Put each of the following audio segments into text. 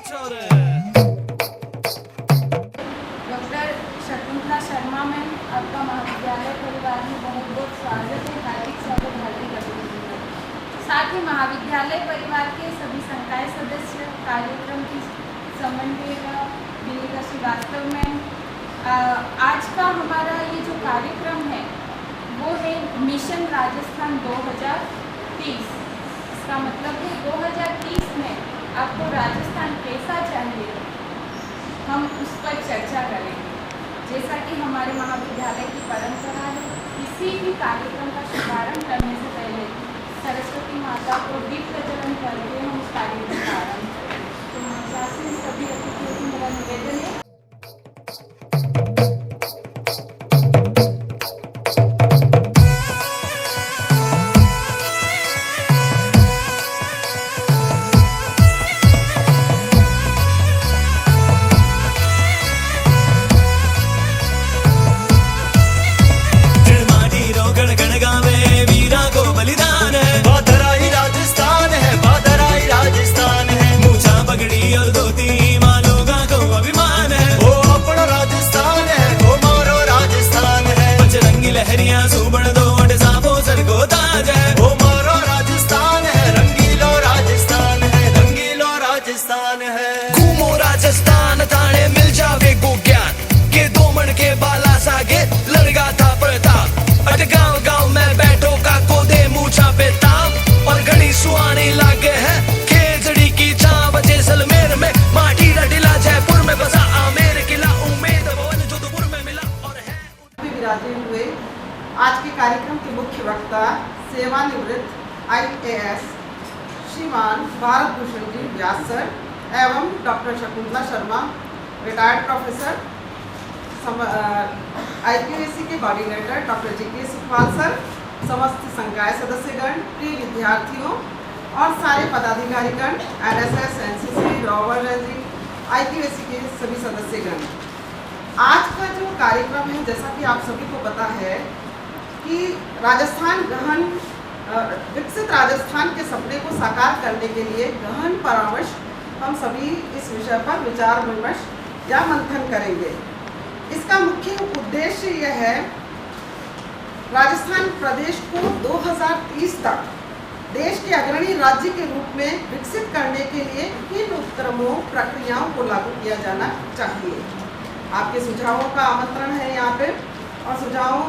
Doctor Shakuntala Sharma ma'am, आपका महाविद्यालय परिवार में बहुत बहुत स्वागत है। हार्दिक स्वागत, हार्दिक अभिनंदन। साथ ही महाविद्यालय परिवार के सभी संकाय सदस्य, कार्यक्रम की समन्वयिका विनीता श्रीवास्तव मैम, आज का हमारा ये जो कार्यक्रम है वो है मिशन राजस्थान 2030। इसका मतलब है 2030 में आपको राजस्थान कैसा चाहिए, हम उस पर चर्चा करेंगे। जैसा कि हमारे महाविद्यालय की परंपरा है, किसी भी कार्यक्रम का शुभारंभ करने से पहले सरस्वती माता को दीप प्रज्वलन करके हम उस कार्यक्रम का आरंभ करें। तो शासन सभी अतिथियों से मेरा निवेदन है। हुए आज के कार्यक्रम के मुख्य वक्ता सेवानिवृत्त IAS श्रीमान भारत भूषण जी व्यास सर एवं doctor Shakuntala Sharma retired professor, IQAC के coordinator doctor JK Sukhpal sir, समस्त संकाय सदस्यगण, प्रिय विद्यार्थियों और सारे पदाधिकारीगण, NSS, NCC, रॉवर रैंजिंग, IQAC के सभी सदस्यगण। आज का जो कार्यक्रम है, जैसा कि आप सभी को पता है कि राजस्थान गहन विकसित राजस्थान के सपने को साकार करने के लिए गहन परामर्श हम सभी इस विषय पर विचार विमर्श या मंथन करेंगे। इसका मुख्य उद्देश्य यह है राजस्थान प्रदेश को 2030 तक देश के अग्रणी राज्य के रूप में विकसित करने के लिए किन उपक्रमों प्रक्रियाओं को लागू किया जाना चाहिए। आपके सुझावों का आमंत्रण है यहाँ पे, और सुझावों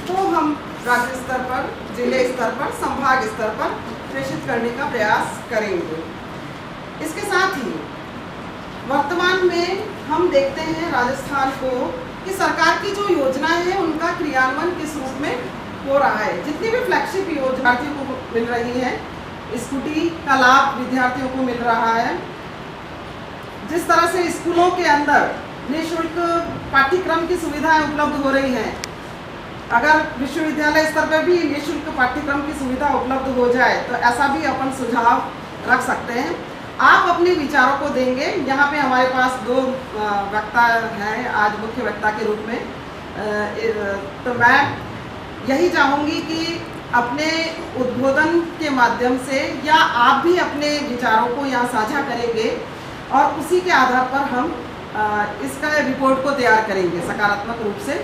को हम राज्य स्तर पर, जिले स्तर पर, संभाग स्तर पर प्रेषित करने का प्रयास करेंगे। इसके साथ ही वर्तमान में हम देखते हैं राजस्थान को कि सरकार की जो योजनाएं हैं उनका क्रियान्वयन किस रूप में हो रहा है। जितनी भी फ्लैगशिप विद्यार्थियों को मिल रही है, स्कूटी का लाभ विद्यार्थियों को मिल रहा है, जिस तरह से स्कूलों के अंदर निःशुल्क पाठ्यक्रम की सुविधाएं उपलब्ध हो रही हैं, अगर विश्वविद्यालय स्तर पर भी निःशुल्क पाठ्यक्रम की सुविधा उपलब्ध हो जाए तो ऐसा भी अपन सुझाव रख सकते हैं। आप अपने विचारों को देंगे। यहाँ पे हमारे पास दो वक्ता हैं आज मुख्य वक्ता के रूप में, तो मैं यही चाहूँगी कि अपने उद्बोधन के माध्यम से या आप भी अपने विचारों को यहाँ साझा करेंगे और उसी के आधार पर हम इसका रिपोर्ट को तैयार करेंगे सकारात्मक रूप से।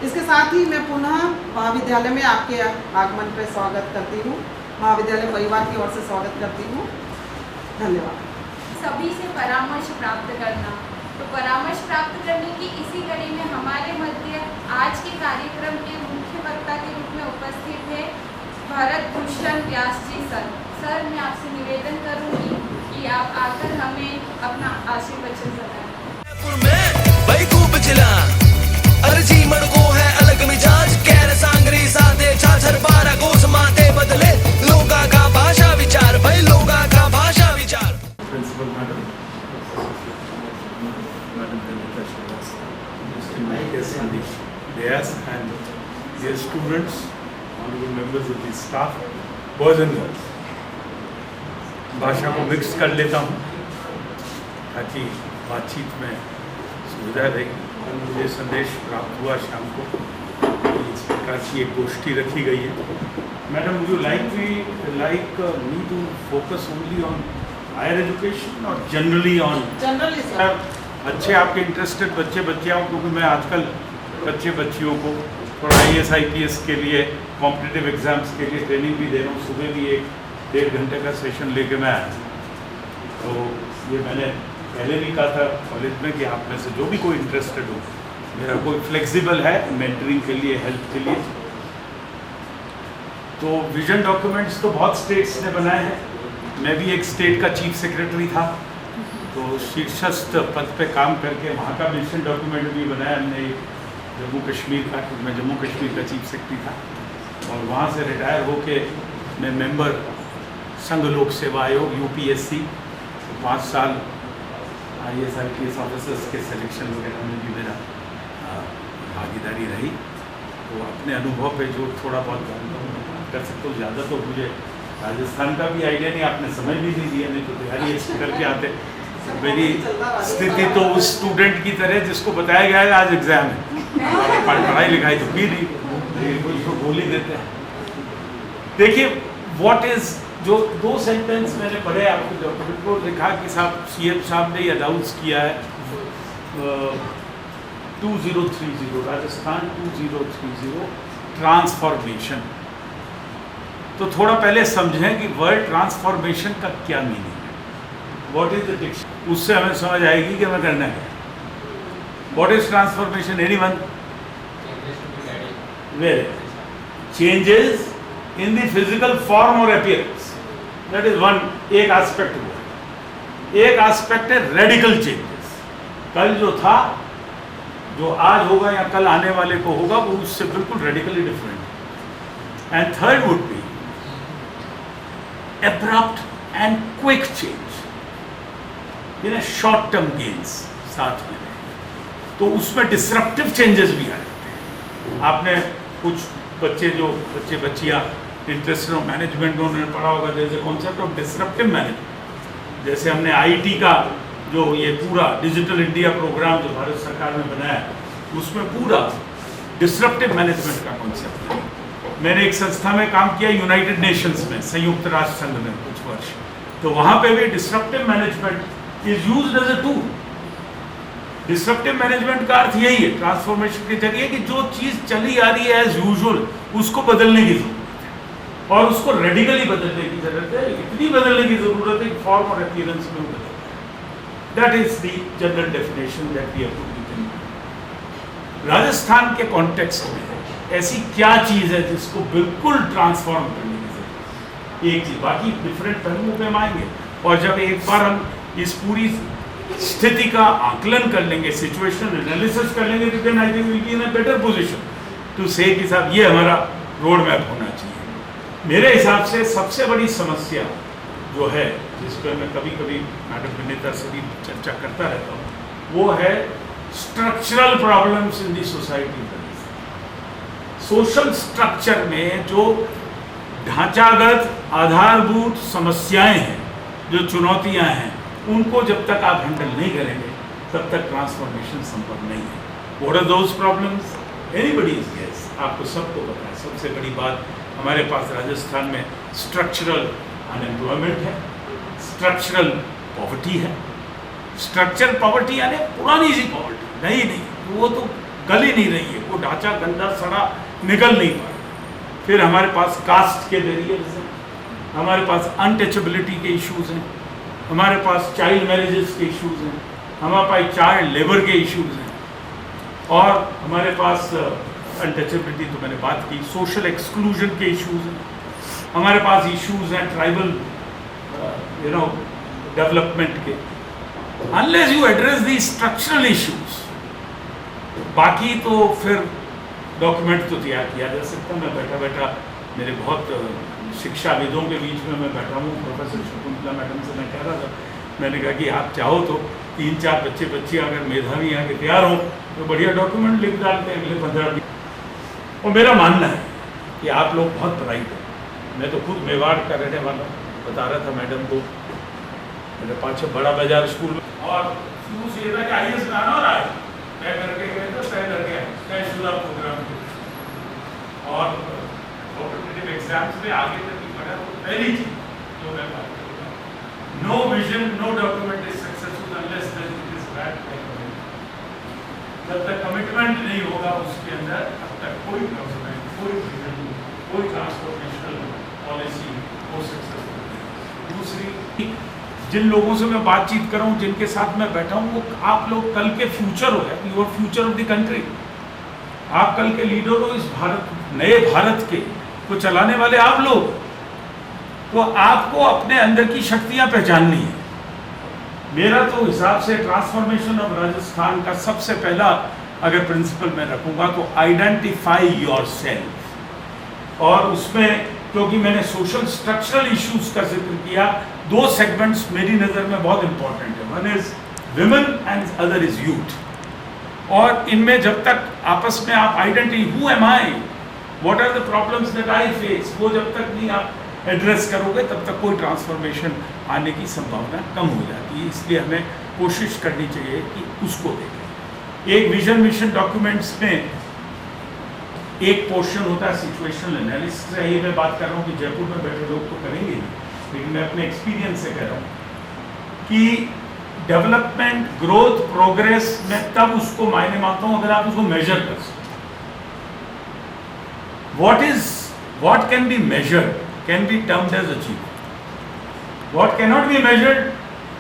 इसके साथ ही मैं पुनः महाविद्यालय में आपके आगमन पर स्वागत करती हूँ, महाविद्यालय परिवार की ओर से स्वागत करती हूँ। धन्यवाद। सभी से परामर्श प्राप्त करना, तो परामर्श प्राप्त करने की इसी कड़ी में हमारे मध्य आज के कार्यक्रम के मुख्य वक्ता के रूप में उपस्थित है भारत भूषण व्यास जी सर। सर, मैं आपसे निवेदन करूंगी कि आप आकर हमें अपना आशीर्वचन बताएं। भाई खूब चिला अर्जी मड़को है अलग मिजाज, कैर सांगरी साथे छाछर बारा गोस माते बदले लोगा का भाषा विचार, भाई लोगा का भाषा विचार। Principal madam Dayas and dear students, honorable members of the staff, boys and girls, भाषा को मिक्स कर लेता हूँ ताकि बातचीत में सुविधा रही। मुझे संदेश प्राप्त हुआ शाम को इस प्रकार की एक गोष्ठी रखी गई है। Madam, would you like me to focus only on higher education और जनरली ऑन जनरली सर। अच्छे आपके इंटरेस्टेड बच्चे बच्चियाँ, क्योंकि मैं आजकल बच्चे बच्चियों को थोड़ा IAS IPS के लिए कॉम्पिटिटिव एग्जाम्स के लिए ट्रेनिंग भी दे रहा हूँ। सुबह भी 1-1.5 घंटे का सेशन लेके मैं आया। तो ये मैंने पहले भी कहा था कॉलेज में कि आप में से जो भी कोई इंटरेस्टेड हो, मेरा कोई फ्लेक्सिबल है मेंटरिंग के लिए, हेल्प के लिए। तो विजन डॉक्यूमेंट्स तो बहुत स्टेट्स ने बनाए हैं। मैं भी एक स्टेट का चीफ सेक्रेटरी था, तो शीर्षस्थ पद पे काम करके वहाँ का विजन डॉक्यूमेंट भी बनाया हमने जम्मू कश्मीर का, क्योंकि मैं जम्मू कश्मीर का चीफ सेक्रेटरी था। और वहाँ से रिटायर होके मैं मेंबर संघ लोक सेवा आयोग UPSC 5 साल IAS IPS ऑफिसर्स के सिलेक्शन वगैरह में भी मेरा भागीदारी रही। तो अपने अनुभव पे जो थोड़ा बहुत कर सकता हूँ, ज़्यादा तो मुझे राजस्थान का भी आइडिया नहीं, आपने समझ भी नहीं दिया, नहीं तो तैयारी अच्छी करके आते। मेरी स्थिति तो उस स्टूडेंट की तरह जिसको बताया गया है आज एग्जाम है, पढ़ाई लिखाई तो की नहीं, लेकिन कुछ तो बोल ही देते हैं। देखिए व्हाट इज, जो 2 सेंटेंस मैंने पढ़े आपको डॉक्यूमेंट को, लिखा कि साहब CM साहब ने अनाउंस किया है 2030 राजस्थान 2030 ट्रांसफॉर्मेशन। तो थोड़ा पहले समझें कि वर्ड ट्रांसफॉर्मेशन का क्या मीनिंग है, व्हाट इज द डिक्शनरी, उससे हमें समझ आएगी कि हमें करना है। What is transformation, anyone? Very changes in the physical form और अपीयरेंस, दैट इज वन, एक एस्पेक्ट हुआ। एक एस्पेक्ट है रेडिकल चेंजेस, कल जो था, जो आज होगा या कल आने वाले को होगा, वो उससे बिल्कुल radically different. And third would be abrupt and quick change, short term gains साथ में रहे, तो उसमें डिसरप्टिव चेंजेस भी आ जाते हैं। आपने कुछ बच्चे बच्चियाँ इंटरेस्टेड मैनेजमेंट में उन्होंने पढ़ा होगा, जैसे कॉन्सेप्ट ऑफ डिसरप्टिव मैनेजमेंट। जैसे हमने IT का जो ये पूरा डिजिटल इंडिया प्रोग्राम जो भारत सरकार ने बनाया, उसमें पूरा डिसरप्टिव मैनेजमेंट का कॉन्सेप्ट है। मैंने एक संस्था में काम किया यूनाइटेड नेशंस में, संयुक्त राष्ट्र संघ में कुछ वर्ष, तो वहाँ पे भी disruptive management is used as a tool. Disruptive management का अर्थ यही है ट्रांसफॉर्मेशन के जरिए कि जो चीज़ चली आ रही है एज यूजुअल, उसको बदलने की जरूरत है, और उसको रेडिकली बदलने की जरूरत है। इतनी बदलने की जरूरत है कि फॉर्म और अपीयरेंस में बदल। That is the general definition that we have to give. Rajasthan के कॉन्टेक्स्ट में ऐसी क्या चीज़ है जिसको बिल्कुल ट्रांसफॉर्म करने की जरूरत है? एक चीज़, बाकी डिफरेंट पहलुओं पे हम आएंगे। और जब एक बार हम इस पूरी स्थिति का आकलन कर लेंगे, सिचुएशन एनालिसिस कर लेंगे, तो then I think will be in a better position to say कि साहब ये हमारा रोड मैप होना चाहिए। मेरे हिसाब से सबसे बड़ी समस्या जो है, जिस पर मैं कभी कभी मैडम विनीता से भी चर्चा करता रहता हूँ, वो है structural problems in the society. Social structure में जो ढांचागत आधारभूत समस्याएं हैं, जो चुनौतियां हैं, उनको जब तक आप हैंडल नहीं करेंगे तब तक ट्रांसफॉर्मेशन संभव नहीं है। What are those problems? Anybody's guess, आपको सबको पता है। सबसे बड़ी बात, हमारे पास राजस्थान में स्ट्रक्चरल अनएम्प्लॉयमेंट है, स्ट्रक्चरल पॉवर्टी है। स्ट्रक्चरल पॉवर्टी यानी पुरानी सी पॉवर्टी, नहीं, वो तो गल ही नहीं रही है, वो ढांचा गंदा सड़ा निकल नहीं पा रहा। फिर हमारे पास कास्ट के बैरियर्स हैं, हमारे पास अनटचेबिलिटी के इश्यूज हैं, हमारे पास चाइल्ड मैरिजेस के इश्यूज हैं, हमारे पास चाइल्ड लेबर के इश्यूज हैं, और हमारे पास अनटचेबिलिटी तो मैंने बात की, सोशल एक्सक्लूजन के इश्यूज हैं, हमारे पास इश्यूज हैं ट्राइबल डेवलपमेंट के। Unless you address the structural issues, बाकी तो फिर डॉक्यूमेंट तो तैयार किया जा सकता। मैं बैठा मेरे बहुत शिक्षाविदों के बीच में मैं बैठा हूँ, प्रोफेसर शकुंतला मैडम से मैं कह रहा था, मैंने कहा कि आप चाहो तो 3-4 बच्चियाँ अगर मेधावी यहाँ के तैयार हों तो बढ़िया डॉक्यूमेंट लिख डालते हैं अगले 15 दिन। और मेरा मानना है कि आप लोग बहुत ब्राइट हो। मैं तो खुद मेवाड़ का रहने वाला, बता रहा था मैडम को, मेरे पास बड़ा बाजार स्कूल में, और शुरू से ये था कि IAS बनाना हो रहा है, तय करके गए तो तय करके तयशुदा प्रोग्राम और कॉम्पिटिटिव एग्जाम्स में आगे तक की पढ़ा। तो पहली चीज जो मैं बात करूँगा, no vision, no document is successful unless then it is backed by commitment. जब तक कमिटमेंट नहीं होगा उसके अंदर, तब तक कोई डॉक्यूमेंट, कोई विजन, कोई ट्रांसफॉर्मेशनल पॉलिसी हो सक्सेसफुल नहीं। दूसरी, जिन लोगों से मैं बातचीत कर रहा हूँ, जिनके साथ मैं बैठा हूँ, वो आप लोग कल के फ्यूचर हो, your future of the country. आप कल के लीडर हो इस भारत, नए भारत के को चलाने वाले आप लोग। तो आपको अपने अंदर की शक्तियां पहचाननी है। मेरा तो हिसाब से ट्रांसफॉर्मेशन ऑफ राजस्थान का सबसे पहला अगर प्रिंसिपल मैं रखूंगा तो आइडेंटिफाई योरसेल्फ। और उसमें क्योंकि मैंने सोशल स्ट्रक्चरल इश्यूज का जिक्र किया, दो सेगमेंट्स मेरी नज़र में बहुत इंपॉर्टेंट है। One is women and other is youth. और इनमें जब तक आपस में आप identity, who am I, what are the problems that I face, वो जब तक नहीं आप एड्रेस करोगे तब तक कोई ट्रांसफॉर्मेशन आने की संभावना कम हो जाती है। इसलिए हमें कोशिश करनी चाहिए कि उसको देखें। एक विजन मिशन डॉक्यूमेंट्स में एक पोर्शन होता है सिचुएशनल एनालिसिस। ये मैं बात कर रहा हूँ कि जयपुर में बैठे लोग तो करेंगे, लेकिन मैं अपने एक्सपीरियंस से कह रहा हूँ कि डेवलपमेंट, ग्रोथ, प्रोग्रेस में तब उसको मायने मानता हूँ अगर आप उसको मेजर कर सकते। what can be measured can be termed as achievement. What cannot be measured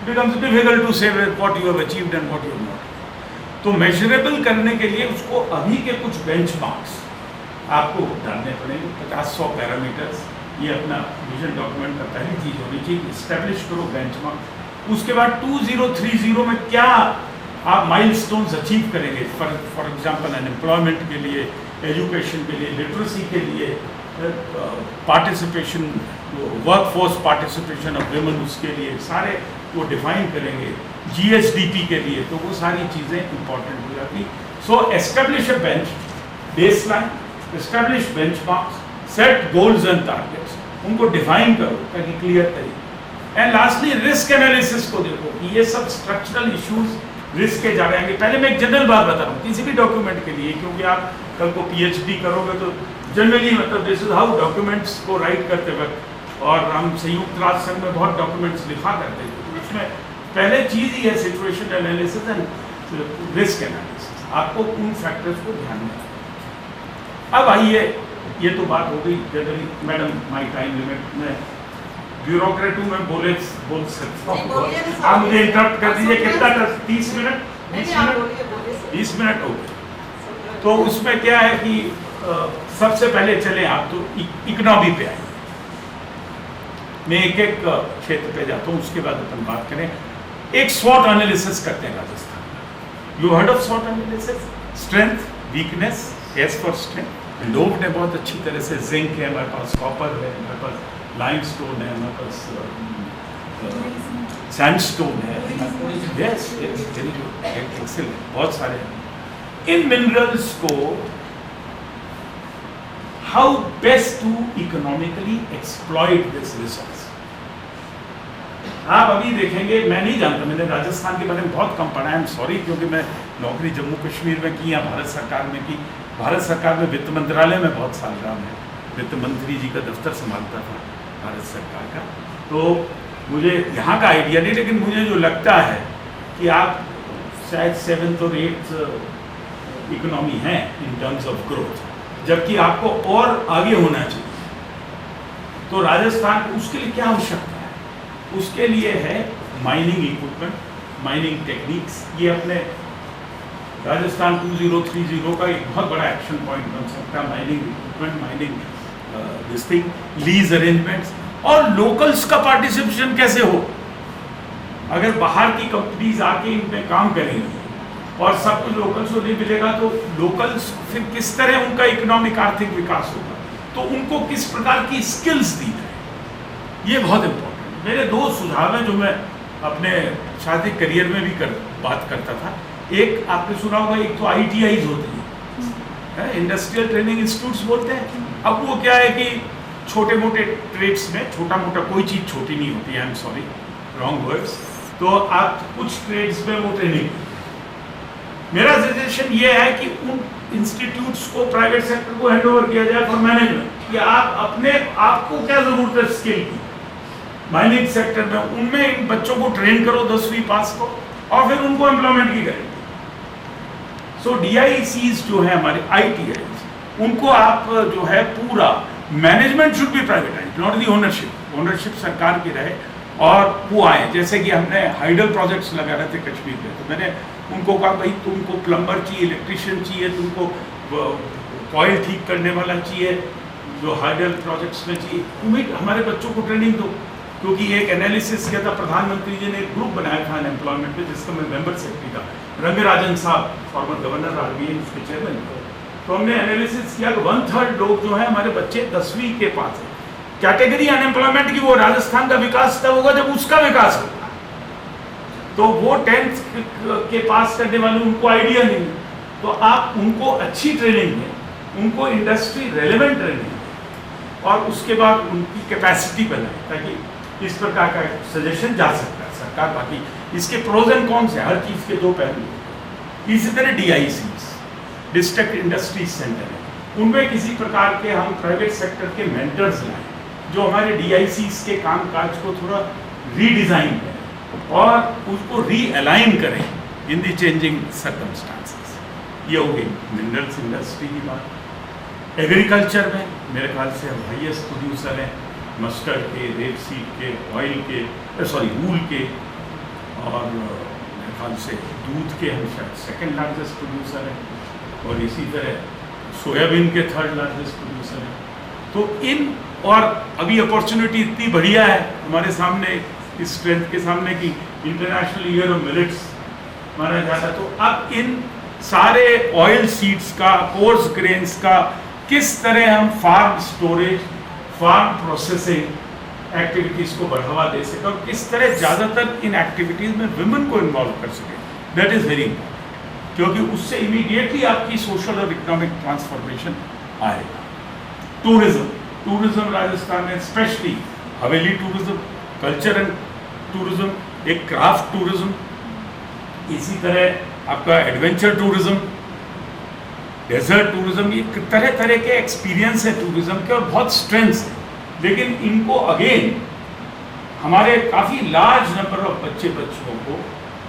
becomes difficult to say what you have achieved and what you have not. तो measurable करने के लिए उसको अभी के कुछ benchmarks आपको डालने पड़ेंगे, 50-100 पैरामीटर्स। ये अपना विजन डॉक्यूमेंट का पहली चीज होनी चाहिए, इस्टेब्लिश करो बेंचमार्क। उसके बाद 2030 में क्या आप माइलस्टोन्स अचीव करेंगे, फॉर एग्जांपल अनएम्प्लॉयमेंट के लिए, एजुकेशन के लिए, लिटरेसी के लिए, participation, workforce participation of women, उसके लिए सारे वो डिफाइन करेंगे। GSDP के लिए तो वो सारी चीज़ें इंपॉर्टेंट हो जाती। So establish a bench baseline, establish benchmarks, set goals and targets, उनको डिफाइन करो ताकि क्लियर तरीके। एंड लास्टली रिस्क एनालिसिस को देखो कि ये सब स्ट्रक्चरल इश्यूज रिस्क के जा रहे हैं। पहले मैं एक जनरल बात बता रहा हूँ किसी भी डॉक्यूमेंट के लिए, क्योंकि आप कल को PhD करोगे तो जनरली मतलब दिस इज हाउ डॉक्यूमेंट्स को राइट करते वक्त, और हम संयुक्त राष्ट्र संघ में बहुत डॉक्यूमेंट्स लिखा करते थे, तो उसमें पहले चीज़ ही है situation analysis and risk analysis. आपको उन फैक्टर्स को ध्यान में रखना। अब आइए, ये तो बात हो गई generally. Madam my time limit में ब्यूरोक्रेट हूँ, मैं बोल सकता हूँ, आप मुझे इंटरप्ट कर दीजिए। कितना 30 मिनट 20 मिनट हो गए। तो उसमें क्या है कि सबसे पहले चले आप तो इकोनॉमी पे आए। मैं एक एक क्षेत्र पे जाता हूँ, उसके बाद अपन बात करें। एक स्वॉट एनालिसिस करते हैं राजस्थान। यू हर्ड ऑफ स्वॉट analysis? Strength, weakness, S for strength. लोग ने बहुत अच्छी तरह से, जिंक है हमारे पास, कॉपर है हमारे पास, लाइमस्टोन है हमारे पास, सैंडस्टोन है, यस वेरी गुड, एक्सीलेंट, बहुत सारे हैं। इन मिनरल्स को how best to economically exploit this resource. आप अभी देखेंगे, मैं नहीं जानता, मैंने राजस्थान के बारे में बहुत कम पढ़ा है, आई एम सॉरी, क्योंकि मैं नौकरी जम्मू कश्मीर में की या भारत सरकार में की। भारत सरकार में वित्त मंत्रालय में बहुत साल रहा मैं, वित्त मंत्री जी का दफ्तर संभालता था भारत सरकार का, तो मुझे यहाँ का आइडिया नहीं, लेकिन मुझे जो लगता है कि आप शायद 7th और 8th इकोनॉमी है इन टर्म्स ऑफ ग्रोथ, जबकि आपको और आगे होना चाहिए। तो राजस्थान, उसके लिए क्या आवश्यकता है? उसके लिए है माइनिंग इक्विपमेंट, माइनिंग टेक्निक्स। ये अपने राजस्थान 2030 का एक बहुत बड़ा एक्शन पॉइंट बन सकता है। Mining equipment, mining this thing, lease arrangements, और लोकल्स का पार्टिसिपेशन कैसे हो। अगर बाहर की कंपनीज आके इनमें काम करेंगी और सब कुछ लोकल्स को नहीं मिलेगा, तो लोकल्स फिर किस तरह उनका इकोनॉमिक आर्थिक विकास होगा, तो उनको किस प्रकार की स्किल्स दी जाए, ये बहुत इंपॉर्टेंट। मेरे 2 सुझाव हैं जो मैं अपने शादी करियर में भी बात करता था। एक आपने सुना होगा, एक तो ITIs होती है, इंडस्ट्रियल ट्रेनिंग इंस्टीट्यूट्स बोलते हैं। अब वो क्या है कि छोटे मोटे ट्रेड्स में, छोटा मोटा कोई चीज़ छोटी नहीं होती है, I am sorry, wrong words, तो आप कुछ ट्रेड्स में वो ट्रेनिंग। मेरा सजेशन ये है कि उन इंस्टीट्यूट्स को प्राइवेट सेक्टर को हैंड ओवर किया जाए फॉर मैनेजमेंट, कि आप अपने आपको क्या जरूरत है स्किल की, माइनिंग सेक्टर में, उनमें इन बच्चों को ट्रेन करो 10वीं पास को और फिर उनको एम्प्लॉयमेंट की करेंगे। सो DICs जो है हमारे ITIs, उनको आप जो है पूरा management should be privatise, not the ownership. Ownership सरकार की रहे और वो आए। जैसे कि हमने हाइडल प्रोजेक्ट्स लगा रहे थे कश्मीर में, तो मैंने उनको कहा भाई तुमको प्लम्बर चाहिए, इलेक्ट्रिशियन चाहिए, तुमको ऑयल ठीक करने वाला चाहिए, जो हाइडल प्रोजेक्ट्स में चाहिए, तुम्हें हमारे बच्चों को ट्रेनिंग दो। क्योंकि एक एनालिसिस किया था प्रधानमंत्री जी ने, एक ग्रुप बनाया था अनएम्प्लॉयमेंट में, जिसका मैं मेंबर सेक्रेटरी था, रंगराजन साहब फॉर्मर गवर्नर RBI उसके चेयरमैन थे। तो हमने एनालिसिस किया कि 1/3 लोग जो है हमारे बच्चे 10वीं के पास है। कैटेगरी अनएम्प्लॉयमेंट की वो राजस्थान का विकास तब होगा जब उसका विकास होगा। तो वो 10th के पास करने वाले, उनको आइडिया नहीं, तो आप उनको अच्छी ट्रेनिंग दें, उनको इंडस्ट्री रेलेवेंट ट्रेनिंग दें और उसके बाद उनकी कैपेसिटी बनाए, ताकि इस प्रकार का सजेशन जा सकता है सरकार। बाकी इसके प्रोज एंड कॉन्स है, हर चीज़ के 2 पहलू। इसी तरह DICs, डिस्ट्रिक्ट इंडस्ट्रीज सेंटर है, उनमें किसी प्रकार के हम प्राइवेट सेक्टर के मेंटर्स लाएं जो हमारे DICs के कामकाज को थोड़ा रीडिज़ाइन करें और उसको रीअलाइन करें इन दी चेंजिंग सर्कमस्टांसेस। ये हो गई मिनरल्स इंडस्ट्री की बात। एग्रीकल्चर में मेरे ख्याल से हम हाईएस्ट प्रोड्यूसर हैं मस्टर्ड के, रेपसीड के, ऑयल के, वूल के, और मेरे ख्याल से दूध के हम शायद 2nd लार्जेस्ट प्रोड्यूसर हैं, और इसी तरह सोयाबीन के 3rd लार्जेस्ट प्रोड्यूसर हैं। तो इन, और अभी अपॉर्चुनिटी इतनी बढ़िया है हमारे सामने, इस स्ट्रेंथ के सामने की इंटरनेशनल ईयर ऑफ मिलेट्स माना जाता है। तो अब इन सारे ऑयल सीड्स का, कोर्स ग्रेन्स का किस तरह हम farm storage, farm processing activities को बढ़ावा दे सकें और किस तरह ज़्यादातर इन एक्टिविटीज़ में विमेन को इन्वॉल्व कर सकें, दैट इज़ वेरी इंपॉर्टेंट, क्योंकि उससे इमीडिएटली आपकी सोशल और इकोनॉमिक ट्रांसफॉर्मेशन आएगा। टूरिज्म राजस्थान में specially Haveli tourism, culture and tourism, एक क्राफ्ट टूरिज्म, इसी तरह आपका एडवेंचर टूरिज्म, डेजर्ट टूरिज्म, ये तरह तरह के एक्सपीरियंस है टूरिज्म के और बहुत स्ट्रेंथ्स हैं। लेकिन इनको अगेन हमारे काफ़ी लार्ज नंबर ऑफ बच्चों को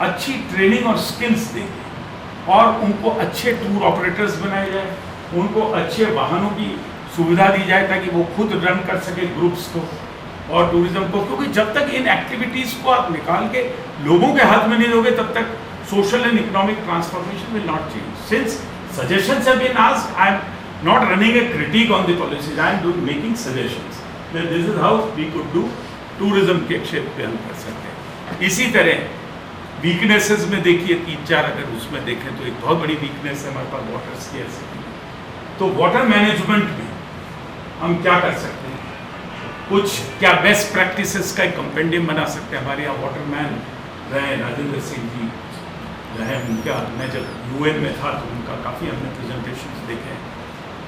अच्छी ट्रेनिंग और स्किल्स देंगे और उनको अच्छे टूर ऑपरेटर्स बनाए जाए, उनको अच्छे वाहनों की सुविधा दी जाए ताकि वो खुद रन कर सके ग्रुप्स को और टूरिज्म को। क्योंकि जब तक इन एक्टिविटीज़ को आप निकाल के लोगों के हाथ में नहीं दोगे तब तक social and economic transformation will not change. Since suggestions have been asked, I am not running a critique on the policies, I am making suggestions that this is how we could do tourism के क्षेत्र पे हम कर सकते हैं। इसी तरह weaknesses में देखिए 3-4 अगर उसमें देखें तो एक बहुत बड़ी वीकनेस है हमारे पास वाटर स्केर्सिटी। तो वाटर मैनेजमेंट में हम क्या कर सकते हैं, कुछ क्या बेस्ट प्रैक्टिसेस का एक कंपेंडियम बना सकते हैं। हमारे यहाँ वाटरमैन रहे राजेंद्र सिंह जी रहे, उनका मैं जब UN में था तो उनका काफ़ी हमने प्रेजेंटेशंस देखे हैं।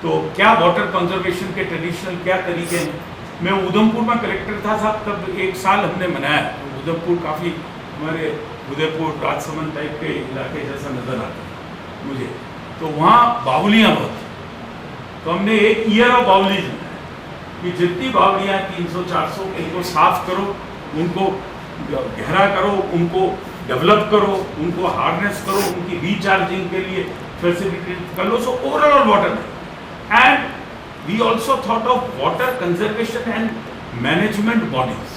तो क्या वाटर कंजर्वेशन के ट्रेडिशनल क्या तरीके हैं। मैं उधमपुर में कलेक्टर था साहब, तब 1 साल हमने मनाया। तो उधमपुर काफ़ी हमारे उदयपुर राजसमंद टाइप के इलाके जैसा नज़र आता है मुझे। तो वहाँ बावलियाँ बहुत थी, तो हमने एक ईयर ऑफ बावली कि जितनी बावलियाँ 300-400 इनको साफ करो, उनको गहरा करो, उनको डेवलप करो, उनको हार्नेस करो, उनकी रिचार्जिंग के लिए फैसिलिटी कर लो। So overall water and we also thought of water conservation and management bodies.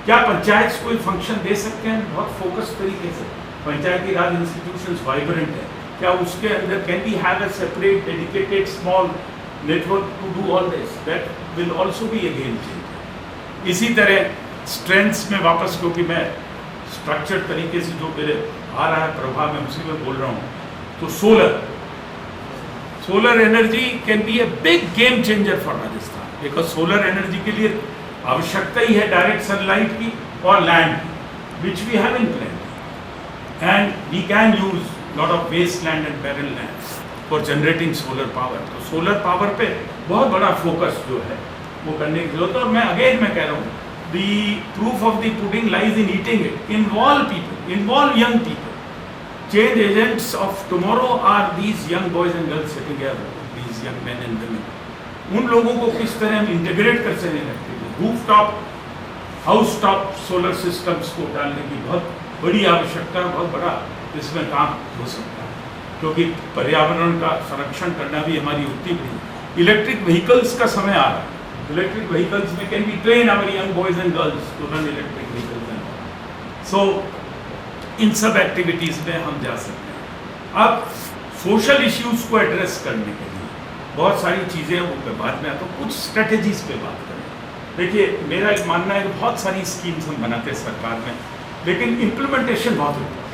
क्या पंचायत कोई फंक्शन दे सकते हैं बहुत फोकस तरीके से, पंचायती राज इंस्टीट्यूशंस वाइब्रेंट है, क्या उसके अंदर can we have a separate dedicated small network to do all this, that will also be a game changer. इसी तरह स्ट्रेंथ्स में वापस, क्योंकि मैं स्ट्रक्चर तरीके से जो मेरे आ रहा है प्रभाव में उसी में बोल रहा हूँ, तो solar energy can be a big game changer for Rajasthan, because solar energy के लिए आवश्यकता ही है डायरेक्ट सनलाइट की और लैंड की, which we have in plan, and we can use lot of waste land and barren land for generating solar power. तो solar power पे बहुत बड़ा फोकस जो है वो करने की जरूरत है। और मैं कह रहा हूँ, the proof of the pudding lies in eating it. Involve people, involve young people. Change agents of tomorrow are these young boys and girls sitting here, these young men and women. उन लोगों को किस तरह हम integrate कर सकें, rooftop house top solar systems को डालने की बहुत बड़ी आवश्यकता है, बहुत बड़ा इसमें काम हो सकता है, क्योंकि पर्यावरण का संरक्षण करना भी हमारी उतनी बड़ी। इलेक्ट्रिक व्हीकल्स का समय आ रहा है, इलेक्ट्रिक व्हीकल्स में can be train our young boys and girls to run electric vehicles and so इन सब एक्टिविटीज़ में हम जा सकते हैं। अब सोशल इश्यूज को एड्रेस करने के लिए बहुत सारी चीज़ें वो पे बाद में आता हूँ, कुछ स्ट्रेटजीज पे बात करें। देखिए, मेरा एक मानना है कि बहुत सारी स्कीम्स हम बनाते हैं सरकार में, लेकिन इम्प्लीमेंटेशन बहुत होता है।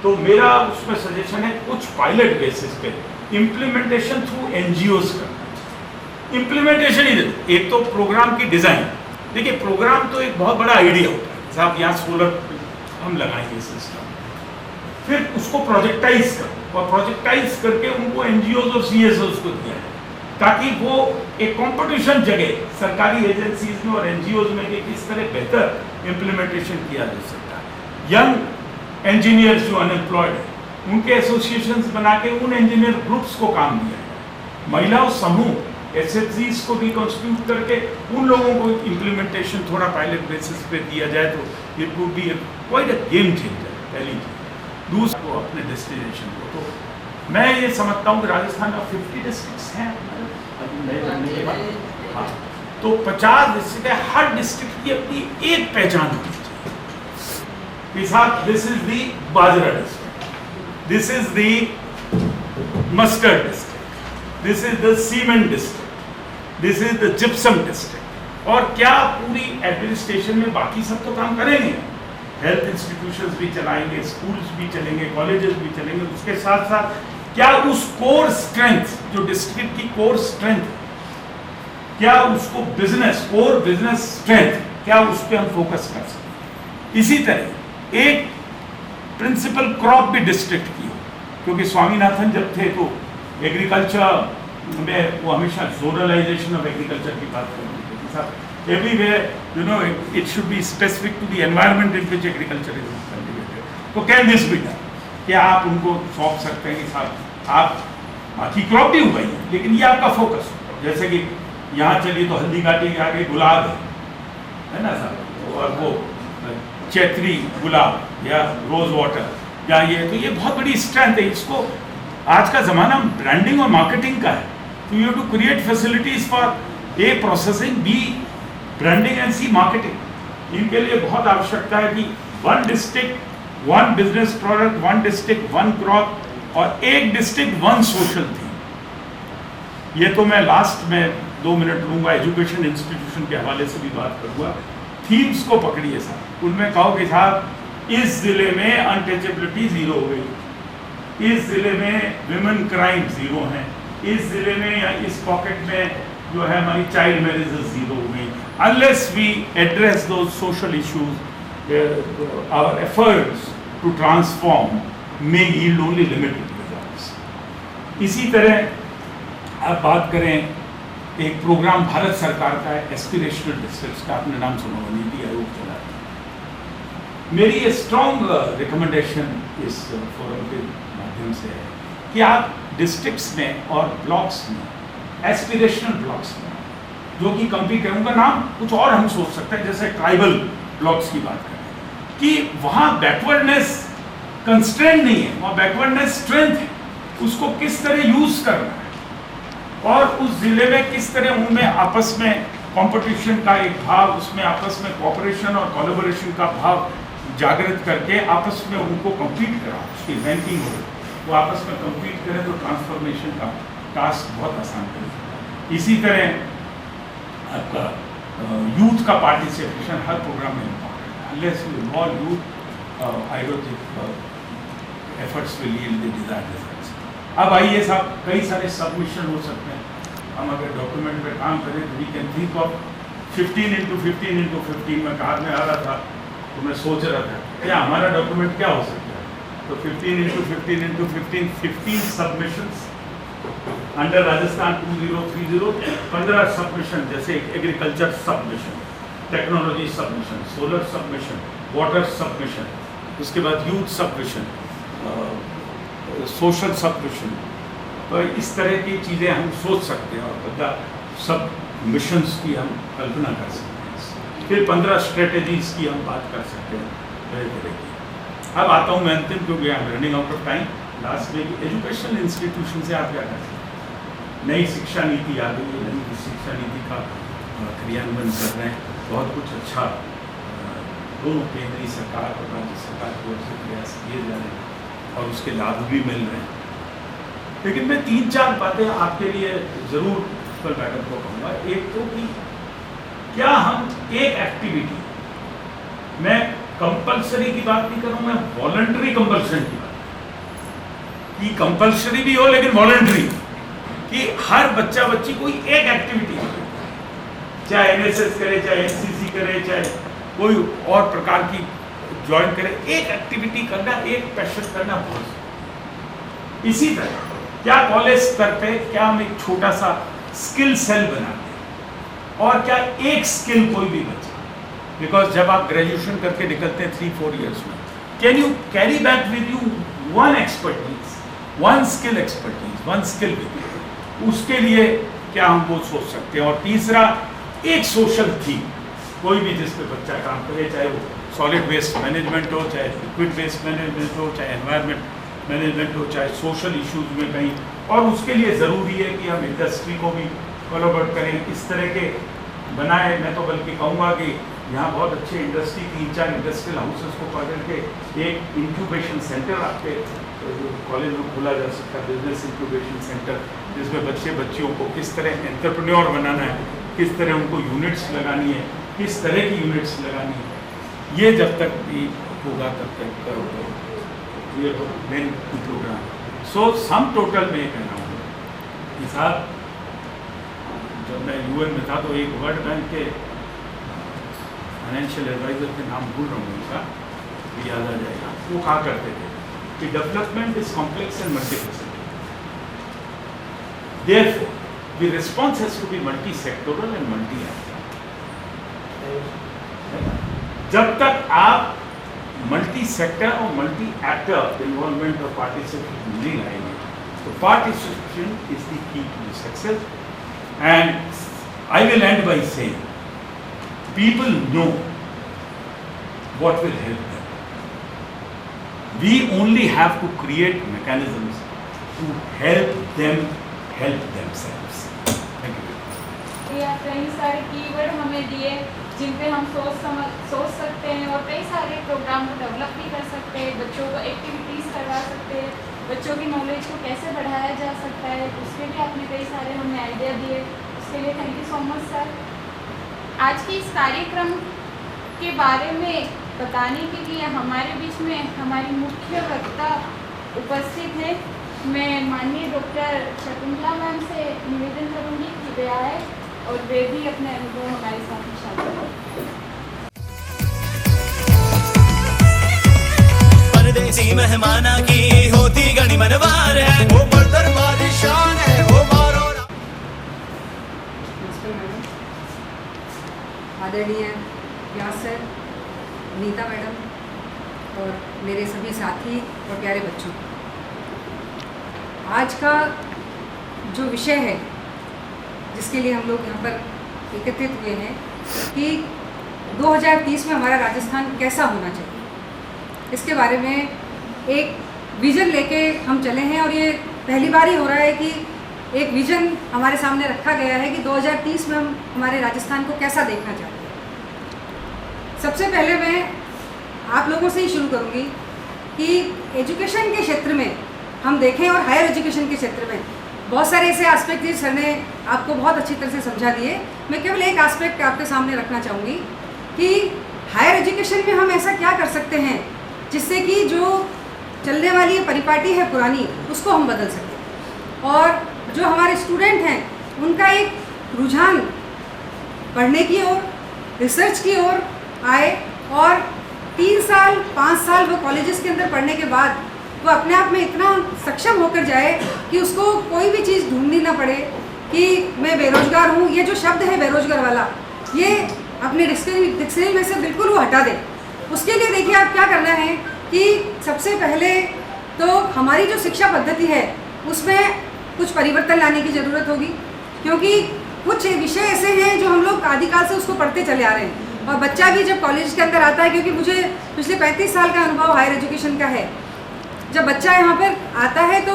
तो मेरा उसमें सजेशन है कुछ पायलट बेसिस पे इम्प्लीमेंटेशन थ्रू NGOs करना। इम्प्लीमेंटेशन ही एक तो प्रोग्राम की डिज़ाइन, देखिए प्रोग्राम तो एक बहुत बड़ा आइडिया होता है, जैसे आप यहाँ सोलर हम लगाएंगे सिस्टम, फिर उसको प्रोजेक्टाइज करो और प्रोजेक्टाइज करके उनको NGOs और CSOs को दिया है, ताकि वो एक कंपटीशन जगह सरकारी एजेंसीज में और NGOs में कि किस तरह बेहतर इम्प्लीमेंटेशन किया जा सकता है। यंग इंजीनियर्स जो अनएम्प्लॉयड हैं उनके एसोसिएशंस बना के उन इंजीनियर ग्रुप्स को काम दिया है। महिलाओं समूह SHGs को भी कॉन्स्टिट्यूट करके उन लोगों को इम्प्लीमेंटेशन थोड़ा पायलट बेसिस पे दिया जाए तो it would be quite a game changer. पहली चीज, दूसरा को अपने डेस्टिनेशन को, तो मैं ये समझता हूँ कि राजस्थान में 50 डिस्ट्रिक्ट्स हैं नए बनने के बाद, हाँ, तो 50 डिस्ट्रिक्ट है, हर डिस्ट्रिक्ट की अपनी एक पहचान होनी चाहिए। This is the bajra district, this is the mustard district, this is the cement district, this is the gypsum district. और क्या पूरी एडमिनिस्ट्रेशन में बाकी सब तो काम करेंगे, हेल्थ इंस्टीट्यूशंस भी चलाएंगे, स्कूल्स भी चलेंगे, कॉलेजेस भी चलेंगे, उसके साथ साथ क्या उस कोर स्ट्रेंथ जो डिस्ट्रिक्ट की कोर स्ट्रेंथ, क्या उसको बिजनेस कोर बिजनेस स्ट्रेंथ, क्या उस पर हम फोकस कर सकते। इसी तरह एक प्रिंसिपल क्रॉप भी डिस्ट्रिक्ट की हो, क्योंकि स्वामीनाथन जब थे तो एग्रीकल्चर में वो हमेशा जोनलाइजेशन ऑफ एग्रीकल्चर की बात करते थे साहब। Everywhere, you know, it should be specific to the environment in which agriculture is cultivated. तो can this be done? क्या आप उनको सौंप सकते हैं कि साहब आप बाकी क्रॉप भी उगाई है, लेकिन ये आपका फोकस, जैसे कि यहाँ चलिए तो हल्दी घाटी के आगे गुलाब है ना साहब, और वो चैत्री गुलाब या रोज वाटर या ये, तो ये बहुत बड़ी स्ट्रेंथ है। इसको आज का जमाना ब्रांडिंग और मार्केटिंग का है, तो you have to create facilities for A processing, B branding and C marketing. इनके लिए बहुत आवश्यकता है कि one district one business product, one district one crop, और एक डिस्ट्रिक्ट वन सोशल थीम। ये तो मैं लास्ट में 2 मिनट लूंगा, एजुकेशन इंस्टीट्यूशन के हवाले से भी बात करूंगा। थीम्स को पकड़िए साहब, उनमें कहो कि साहब इस जिले में अनटचेबिलिटी 0 हो गई, इस जिले में विमेन क्राइम 0 है, इस जिले में या इस पॉकेट में जो है हमारी चाइल्ड मैरिजेस 0 हो गई। Unless we address those social issues, our efforts to transform may yield only limited results. इसी तरह आप बात करें एक प्रोग्राम भारत सरकार का है एस्पिरेशनल डिस्ट्रिक्ट्स का, आपने नाम सुना होगा, नीति आयोग चलाता है। मेरी ये स्ट्रॉन्ग रिकमेंडेशन इस फोरम के माध्यम से है कि आप डिस्ट्रिक्ट्स में और ब्लॉक्स में एस्पिरेशनल ब्लॉक्स में जो कि कम्पीट करें, उनका नाम कुछ और हम सोच सकते हैं, जैसे ट्राइबल ब्लॉक्स की बात करें कि वहाँ बैकवर्डनेस कंस्ट्रेंट नहीं है, वहाँ बैकवर्डनेस स्ट्रेंथ है, उसको किस तरह यूज करना है और उस जिले में किस तरह उनमें आपस में कंपटीशन का एक भाव, उसमें आपस में कोऑपरेशन और कोलैबोरेशन का भाव जागृत करके आपस में उनको कम्पीट करा, उसकी रैंकिंग हो, वो आपस में कम्पीट करें तो ट्रांसफॉर्मेशन का टास्क बहुत आसान करेगा। इसी तरह आपका यूथ का पार्टिसिपेशन हर प्रोग्राम में इम्पॉर्टेंट है। Unless you involve youth, I don't think efforts will yield the desired results. अब आइए साहब, कई सारे सबमिशन हो सकते हैं। हम अगर डॉक्यूमेंट पे काम करें तो we can think of 15x15x15 में कहा में आ रहा था, तो मैं सोच रहा था क्या हमारा डॉक्यूमेंट क्या हो सकता है, तो 15x15x15 15 submissions under Rajasthan 2030, 15 submission, जैसे agriculture submission, technology submission, solar submission, water submission, उसके बाद यूथ सबमिशन, सोशल सबमिशन। तो इस तरह की चीज़ें हम सोच सकते हैं और सब मिशंस की हम कल्पना कर सकते हैं। फिर 15 स्ट्रेटेजीज की हम बात कर सकते हैं तरह की। अब आता हूँ मैं अंतिम, क्योंकि I am running out of time. Last में एजुकेशनल इंस्टीट्यूशन से आप क्या कर सकते हैं। नई शिक्षा नीति आ गई है, नई शिक्षा नीति का क्रियान्वयन कर रहे हैं, बहुत कुछ अच्छा दोनों केंद्रीय सरकार और राज्य सरकार की ओर से प्रयास किए जा रहे हैं और उसके लाभ भी मिल रहे हैं। लेकिन मैं 3-4 बातें आपके लिए ज़रूर प्रिंसिपल मैडम को कहूँगा। एक तो कि क्या हम एक एक्टिविटी, मैं कंपल्सरी की बात नहीं करूँ, मैं वॉलंटरी कंपल्सन की बात, कि कंपल्सरी भी हो लेकिन वॉलंटरी, कि हर बच्चा बच्ची कोई एक एक्टिविटी करे, चाहे एनएसएस करे, चाहे एनसीसी करे, चाहे कोई और प्रकार की ज्वाइन करे, एक एक्टिविटी करना, एक पैशन करना बहुत। इसी तरह क्या कॉलेज स्तर पे क्या हम एक छोटा सा स्किल सेल बनाते हैं, और क्या एक स्किल कोई भी बच्चा, बिकॉज जब आप ग्रेजुएशन करके निकलते हैं 3-4 इयर्स में, can you carry back with you one expertise, one skill expertise, one skill with you, उसके लिए क्या हम वो सोच सकते हैं। और तीसरा, एक सोशल थीम, कोई भी जिस पे बच्चा काम करे, चाहे वो सॉलिड वेस्ट मैनेजमेंट हो, चाहे लिक्विड वेस्ट मैनेजमेंट हो, चाहे एनवायरनमेंट मैनेजमेंट हो, चाहे सोशल इश्यूज में कहीं, और उसके लिए ज़रूरी है कि हम इंडस्ट्री को भी कोलैबोरेट करें, इस तरह के बनाए। मैं तो बल्कि कहूँगा कि यहाँ बहुत अच्छे इंडस्ट्री, 3-4 इंडस्ट्रियल हाउसेस को पकड़ के एक इंक्यूबेशन सेंटर आपके कॉलेज में खोला जा सकता है, बिजनेस इंक्यूबेशन सेंटर, जिसमें बच्चियों को किस तरह एंटरप्रेन्योर बनाना है, किस तरह उनको यूनिट्स लगानी है, किस तरह की यूनिट्स लगानी है, ये जब तक भी होगा तब तक ये मेन प्रोग्राम। सो सम टोटल में कहना हूँ कि साहब, जब मैं यूएन में था तो एक वर्ल्ड बैंक के फाइनेंशियल एडवाइजर के नाम भूल रहा हूँ, उनका भी याद आ जाएगा, वो कहा करते थे कि development is complex and multifaceted, therefore the response has to be multi sectoral and multi actor. जब तक आप मल्टी सेक्टर और मल्टी एक्टर इन्वॉल्वमेंट और पार्टिसिपेशन नहीं लाएंगे, तो participation is the key to success. And I will end by saying, people know what will help them. We only have to create mechanisms to help them help themselves. Thank you. ये कई सारे keyword हमें दिए जिन पे हम सोच सकते हैं, और कई सारे प्रोग्राम को डेवलप भी कर सकते हैं, बच्चों को एक्टिविटीज़ करवा सकते हैं, बच्चों की नॉलेज को कैसे बढ़ाया जा सकता है, उसके भी आपने कई सारे हमें आइडिया दिए, उसके लिए thank you so much sir. आज के इस कार्यक्रम के बारे में बताने के लिए हमारे बीच में हमारी मुख्य वक्ता उपस्थित है। मैं माननीय डॉक्टर शकुंतला मैम से निवेदन करूंगी कि वे आए और वे भी अपने अनुभव हमारे साथ साझा करें। परदेसी मेहमाना की होती गणी मनवार है, वो बर्तर वाली शान है, वो मारो। आदरणीय व्यास सर, नीता मैडम और मेरे सभी साथी और प्यारे बच्चों, आज का जो विषय है जिसके लिए हम लोग यहाँ पर एकत्रित हुए हैं कि 2030 में हमारा राजस्थान कैसा होना चाहिए, इसके बारे में एक विज़न लेके हम चले हैं। और ये पहली बार ही हो रहा है कि एक विज़न हमारे सामने रखा गया है कि 2030 में हम हमारे राजस्थान को कैसा देखना चाहते हैं। सबसे पहले मैं आप लोगों से ही शुरू करूंगी कि एजुकेशन के क्षेत्र में हम देखें, और हायर एजुकेशन के क्षेत्र में बहुत सारे ऐसे एस्पेक्ट थे, सर ने आपको बहुत अच्छी तरह से समझा दिए। मैं केवल एक एस्पेक्ट आपके सामने रखना चाहूँगी कि हायर एजुकेशन में हम ऐसा क्या कर सकते हैं जिससे कि जो चलने वाली परिपाटी है पुरानी, उसको हम बदल सकें, और जो हमारे स्टूडेंट हैं उनका एक रुझान पढ़ने की ओर, रिसर्च की ओर आए, और 3 साल 5 साल वो कॉलेजेस के अंदर पढ़ने के बाद वो अपने आप में इतना सक्षम होकर जाए कि उसको कोई भी चीज़ ढूंढनी ना पड़े कि मैं बेरोजगार हूँ। ये जो शब्द है बेरोजगार वाला, ये अपने डिक्शनरी में से बिल्कुल वो हटा दें। उसके लिए देखिए आप क्या करना है कि सबसे पहले तो हमारी जो शिक्षा पद्धति है उसमें कुछ परिवर्तन लाने की ज़रूरत होगी, क्योंकि कुछ विषय ऐसे हैं जो हम लोग आदिकाल से उसको पढ़ते चले आ रहे हैं, और बच्चा भी जब कॉलेज के अंदर आता है, क्योंकि मुझे पिछले 35 साल का अनुभव हायर एजुकेशन का है, जब बच्चा यहाँ पर आता है तो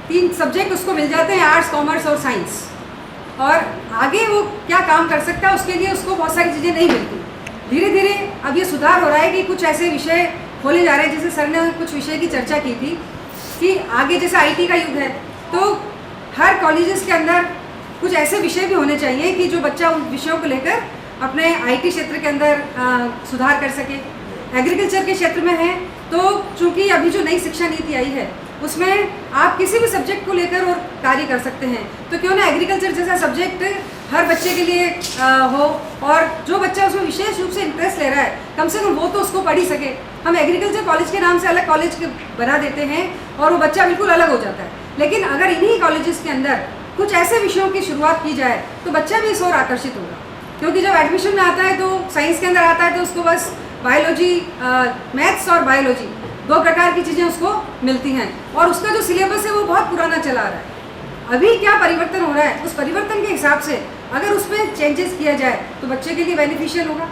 3 सब्जेक्ट उसको मिल जाते हैं, आर्ट्स, कॉमर्स और साइंस, और आगे वो क्या काम कर सकता है उसके लिए उसको बहुत सारी चीज़ें नहीं मिलती। धीरे धीरे अब ये सुधार हो रहा है कि कुछ ऐसे विषय खोले जा रहे हैं, जैसे सर ने कुछ विषय की चर्चा की थी कि आगे जैसे IT का युग है तो हर कॉलेजेस के अंदर कुछ ऐसे विषय भी होने चाहिए कि जो बच्चा उन विषयों को लेकर अपने IT क्षेत्र के अंदर सुधार कर सके। एग्रीकल्चर के क्षेत्र में है तो चूँकि अभी जो नई शिक्षा नीति आई है उसमें आप किसी भी सब्जेक्ट को लेकर और कार्य कर सकते हैं, तो क्यों ना एग्रीकल्चर जैसा सब्जेक्ट हर बच्चे के लिए हो, और जो बच्चा उसमें विशेष रूप से इंटरेस्ट ले रहा है कम से कम वो तो उसको पढ़ ही सके। हम एग्रीकल्चर कॉलेज के नाम से अलग कॉलेज बना देते हैं और वो बच्चा बिल्कुल अलग हो जाता है, लेकिन अगर इन्हीं कॉलेजेस के अंदर कुछ ऐसे विषयों की शुरुआत की जाए तो बच्चा भी इस ओर आकर्षित होगा। क्योंकि जब एडमिशन में आता है तो साइंस के अंदर आता है तो उसको बस बायोलॉजी, मैथ्स और बायोलॉजी 2 प्रकार की चीज़ें उसको मिलती हैं, और उसका जो सिलेबस है वो बहुत पुराना चला आ रहा है। अभी क्या परिवर्तन हो रहा है, उस परिवर्तन के हिसाब से अगर उसमें चेंजेस किया जाए तो बच्चे के लिए बेनिफिशियल होगा।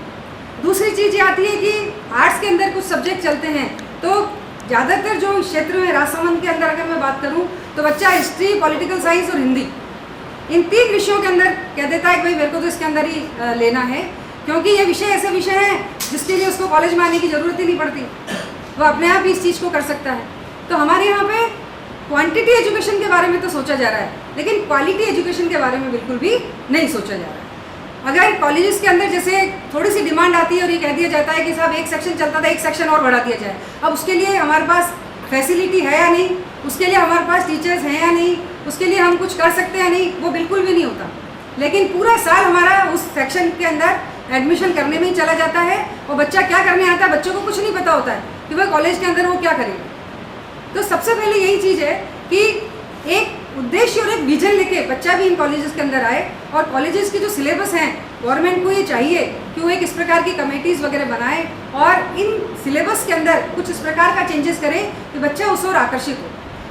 दूसरी चीज़ ये आती है कि आर्ट्स के अंदर कुछ सब्जेक्ट चलते हैं, तो ज़्यादातर जो क्षेत्र में राजसमंद के अंदर अगर मैं बात करूँ तो बच्चा हिस्ट्री, पॉलिटिकल साइंस और हिंदी, इन 3 विषयों के अंदर कह देता है कि भाई मेरे को तो इसके अंदर ही लेना है, क्योंकि ये विषय ऐसे विषय हैं जिसके लिए उसको कॉलेज में आने की ज़रूरत ही नहीं पड़ती, वो अपने आप ही इस चीज़ को कर सकता है। तो हमारे यहाँ पे क्वांटिटी एजुकेशन के बारे में तो सोचा जा रहा है, लेकिन क्वालिटी एजुकेशन के बारे में बिल्कुल भी नहीं सोचा जा रहा है। अगर कॉलेजेस के अंदर जैसे थोड़ी सी डिमांड आती है और ये कह दिया जाता है कि साहब एक सेक्शन चलता था, एक सेक्शन और बढ़ा दिया जाए, अब उसके लिए हमारे पास फैसिलिटी है या नहीं, उसके लिए हमारे पास टीचर्स हैं या नहीं, उसके लिए हम कुछ कर सकते हैं या नहीं, वो बिल्कुल भी नहीं होता। लेकिन पूरा साल हमारा उस सेक्शन के अंदर एडमिशन करने में ही चला जाता है, और बच्चा क्या करने आता है बच्चों को कुछ नहीं पता होता है कि वह कॉलेज के अंदर वो क्या करेगा। तो सबसे पहले यही चीज़ है कि एक उद्देश्य और एक विजन लेके बच्चा भी इन कॉलेजेस के अंदर आए, और कॉलेजेस के जो सिलेबस हैं गवर्नमेंट को ये चाहिए कि वो एक इस प्रकार की कमेटीज़ वगैरह बनाए और इन सिलेबस के अंदर कुछ इस प्रकार का चेंजेस करें कि बच्चा उस ओर आकर्षित हो।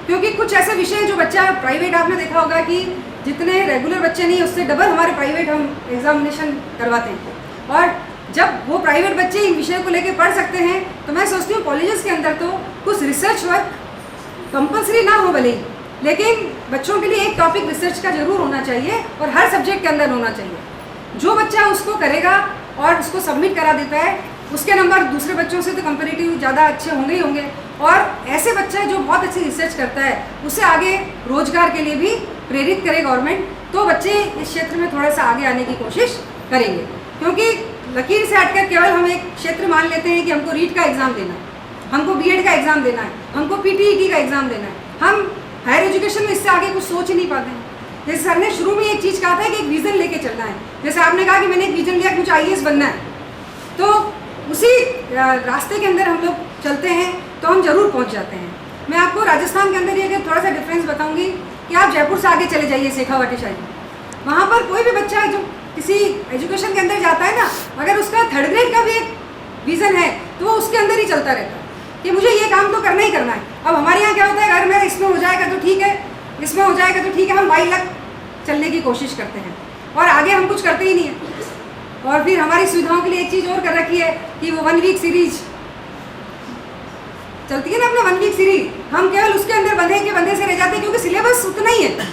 क्योंकि कुछ ऐसे विषय हैं जो बच्चा प्राइवेट, आपने देखा होगा कि जितने रेगुलर बच्चे नहीं उससे डबल हमारे प्राइवेट हम एग्जामिनेशन करवाते हैं, और जब वो प्राइवेट बच्चे इन विषयों को लेकर पढ़ सकते हैं तो मैं सोचती हूँ कॉलेजेस के अंदर तो कुछ रिसर्च वर्क कंपलसरी ना हो भले ही, लेकिन बच्चों के लिए एक टॉपिक रिसर्च का जरूर होना चाहिए और हर सब्जेक्ट के अंदर होना चाहिए। जो बच्चा उसको करेगा और उसको सबमिट करा देता है उसके नंबर दूसरे बच्चों से तो कंपेरेटिव ज़्यादा अच्छे होंगे ही होंगे, और ऐसे बच्चा जो बहुत अच्छी रिसर्च करता है उसे आगे रोजगार के लिए भी प्रेरित करे गवर्नमेंट, तो बच्चे इस क्षेत्र में थोड़ा सा आगे आने की कोशिश करेंगे। क्योंकि लकीर से हटकर केवल हम एक क्षेत्र मान लेते हैं कि हमको रीट का एग्ज़ाम देना है, हमको बीएड का एग्ज़ाम देना है, हमको पीटीईटी का एग्ज़ाम देना है, हम हायर एजुकेशन में इससे आगे कुछ सोच ही नहीं पाते हैं। जैसे सर ने शुरू में एक चीज़ कहा था कि एक विज़न लेके चलना है, जैसे आपने कहा कि मैंने एक विज़न लिया कि मुझे IAS बनना है, तो उसी रास्ते के अंदर हम लोग चलते हैं तो हम ज़रूर पहुंच जाते हैं। मैं आपको राजस्थान के अंदर ये थोड़ा सा डिफरेंस बताऊंगी कि आप जयपुर से आगे चले जाइए शेखावाटी साइड, वहाँ पर कोई भी बच्चा जो किसी एजुकेशन के अंदर जाता है ना, अगर उसका 3rd ग्रेड का भी एक विज़न है तो वो उसके अंदर ही चलता रहता है कि मुझे ये काम तो करना ही करना है। अब हमारे यहाँ क्या होता है, अगर मेरा इसमें हो जाएगा तो ठीक है, इसमें हो जाएगा तो ठीक है, हम 22 लाख चलने की कोशिश करते हैं और आगे हम कुछ करते ही नहीं है। और फिर हमारी सुविधाओं के लिए एक चीज़ और कर रखी है कि वो 1 वीक सीरीज चलती है ना, अपना 1 वीक सीरीज, हम केवल उसके अंदर बंधे से रह जाते हैं, क्योंकि सिलेबस उतना ही है।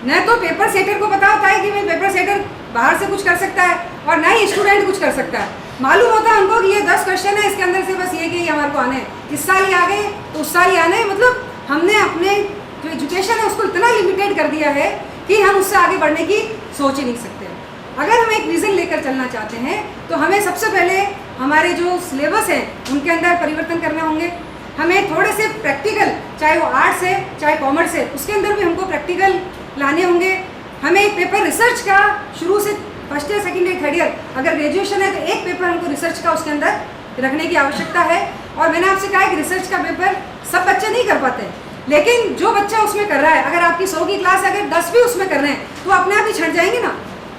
न तो पेपर सेटर को पता होता है कि मैं पेपर सेटर बाहर से कुछ कर सकता है और ना ही स्टूडेंट कुछ कर सकता है। मालूम होता है उनको कि ये 10 क्वेश्चन है, इसके अंदर से बस ये कि हमारे को आने हैं, इस साल ही आ गए तो उस साल ही आने हैं। मतलब हमने अपने जो एजुकेशन है उसको इतना लिमिटेड कर दिया है कि हम उससे आगे बढ़ने की सोच ही नहीं सकते। अगर हम एक विज़न लेकर चलना चाहते हैं तो हमें सबसे पहले हमारे जो सिलेबस हैं उनके अंदर परिवर्तन करने होंगे। हमें थोड़े से प्रैक्टिकल, चाहे वो आर्ट्स है चाहे कॉमर्स है, उसके अंदर भी हमको प्रैक्टिकल लाने होंगे। हमें पेपर रिसर्च का शुरू से 1st year 2nd year 3rd year अगर ग्रेजुएशन है तो एक पेपर हमको रिसर्च का उसके अंदर रखने की आवश्यकता है। और मैंने आपसे कहा कि रिसर्च का पेपर सब बच्चे नहीं कर पाते, लेकिन जो बच्चा उसमें कर रहा है, अगर आपकी 100 की क्लास अगर 10 भी उसमें कर रहे हैं तो अपने आप ही छट जाएंगे ना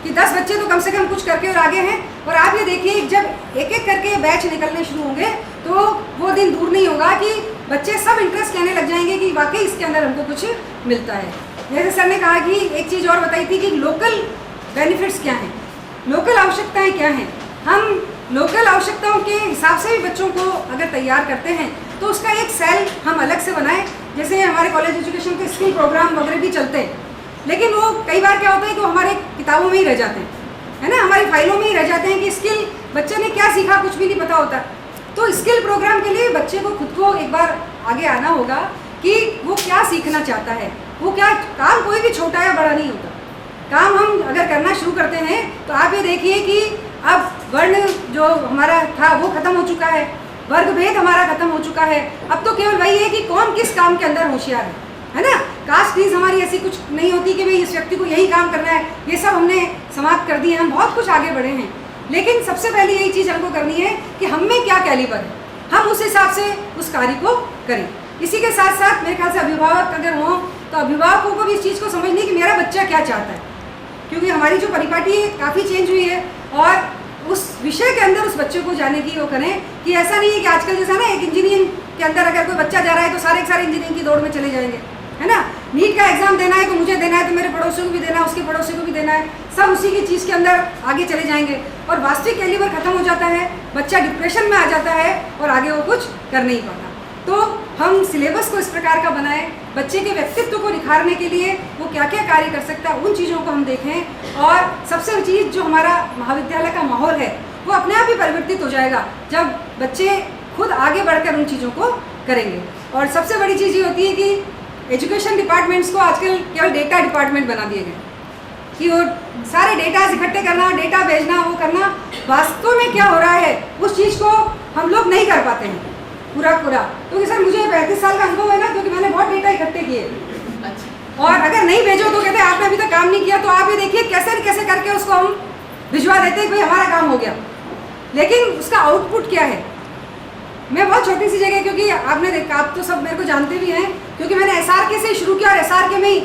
कि 10 बच्चे तो कम से कम कुछ करके और आगे हैं। और आप ये देखिए जब एक एक करके बैच निकलने शुरू होंगे तो वो दिन दूर नहीं होगा कि बच्चे सब इंटरेस्ट लेने लग जाएंगे कि वाकई इसके अंदर हमको कुछ मिलता है। जैसे सर ने कहा कि एक चीज़ और बताई थी कि लोकल बेनिफिट्स क्या हैं, लोकल आवश्यकताएं क्या हैं। हम लोकल आवश्यकताओं के हिसाब से भी बच्चों को अगर तैयार करते हैं तो उसका एक सेल हम अलग से बनाएं। जैसे हमारे कॉलेज एजुकेशन के स्किल प्रोग्राम वगैरह भी चलते हैं, लेकिन वो कई बार क्या होता है कि वो हमारे किताबों में ही रह जाते हैं, है ना, हमारी फाइलों में ही रह जाते हैं कि स्किल बच्चे ने क्या सीखा कुछ भी नहीं पता होता। तो स्किल प्रोग्राम के लिए बच्चे को खुद को एक बार आगे आना होगा कि वो क्या सीखना चाहता है, वो क्या काम कोई भी छोटा या बड़ा नहीं होता। काम हम अगर करना शुरू करते हैं तो आप ये देखिए कि अब वर्ण जो हमारा था वो खत्म हो चुका है, वर्ग भेद हमारा खत्म हो चुका है। अब तो केवल वही है कि कौन किस काम के अंदर होशियार है ना। कास्ट फीस हमारी ऐसी कुछ नहीं होती कि भाई इस व्यक्ति को यही काम करना है, ये सब हमने समाप्त कर दिए, हम बहुत कुछ आगे बढ़े हैं। लेकिन सबसे पहले यही चीज़ हमको करनी है कि हम में क्या कैलिबर है, हम उस हिसाब से उस कार्य को करें। इसी के साथ साथ मेरे ख्याल से अभिभावक अगर हों तो अभिभावकों को भी इस चीज़ को समझनी है कि मेरा बच्चा क्या चाहता है, क्योंकि हमारी जो परिपाटी है काफ़ी चेंज हुई है और उस विषय के अंदर उस बच्चे को जाने की वो करें कि ऐसा नहीं है कि आजकल जैसा ना एक इंजीनियरिंग के अंदर अगर कोई बच्चा जा रहा है तो सारे इंजीनियरिंग की दौड़ में चले जाएंगे, है ना। नीट का एग्जाम देना है तो मुझे देना है, तो मेरे पड़ोसियों को भी देना है, उसके पड़ोसियों को भी देना है, सब उसी की चीज़ के अंदर आगे चले जाएंगे और वास्तविक कैलिबर खत्म हो जाता है, बच्चा डिप्रेशन में आ जाता है और आगे वो कुछ कर नहीं पाता। तो हम सिलेबस को इस प्रकार का बनाएं, बच्चे के व्यक्तित्व को निखारने के लिए वो क्या क्या कार्य कर सकता है उन चीज़ों को हम देखें। और सबसे चीज़ जो हमारा महाविद्यालय का माहौल है वो अपने आप ही परिवर्तित हो जाएगा जब बच्चे खुद आगे बढ़कर उन चीज़ों को करेंगे। और सबसे बड़ी चीज़ ये होती है कि एजुकेशन डिपार्टमेंट्स को आजकल केवल डेटा डिपार्टमेंट बना दिए गए कि वो सारे डेटा इकट्ठे करना, डेटा भेजना, वो करना। वास्तव में क्या हो रहा है उस चीज़ को हम लोग नहीं कर पाते हैं पूरा, क्योंकि सर मुझे 35 साल का अनुभव है ना, क्योंकि मैंने बहुत डेटा इकट्ठे किए और अगर नहीं भेजो तो कहते हैं आपने अभी तक काम नहीं किया। तो आप ये देखिए कैसे कैसे करके उसको हम भिजवा देते हैं कि भाई हमारा काम हो गया, लेकिन उसका आउटपुट क्या है। मैं बहुत छोटी सी जगह, क्योंकि आपने देखा, आप तो सब मेरे को जानते भी हैं, क्योंकि मैंने SRK से शुरू किया और SRK में ही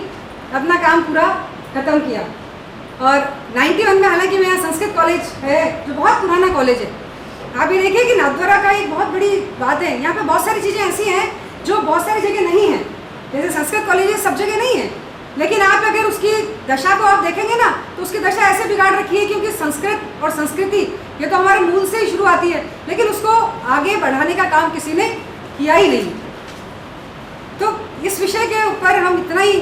अपना काम पूरा ख़त्म किया। और 91 में हालांकि मेरा संस्कृत कॉलेज है जो बहुत पुराना कॉलेज है। आप ये देखिए कि नाथद्वारा का एक बहुत बड़ी बात है, यहाँ पे बहुत सारी चीज़ें ऐसी हैं जो बहुत सारी जगह नहीं है। जैसे संस्कृत कॉलेज सब जगह नहीं है, लेकिन आप अगर उसकी दशा को आप देखेंगे ना तो उसकी दशा ऐसे बिगाड़ रखी है, क्योंकि संस्कृत और संस्कृति ये तो हमारे मूल से ही शुरू आती है, लेकिन उसको आगे बढ़ाने का काम किसी ने किया ही नहीं। तो इस विषय के ऊपर हम इतना ही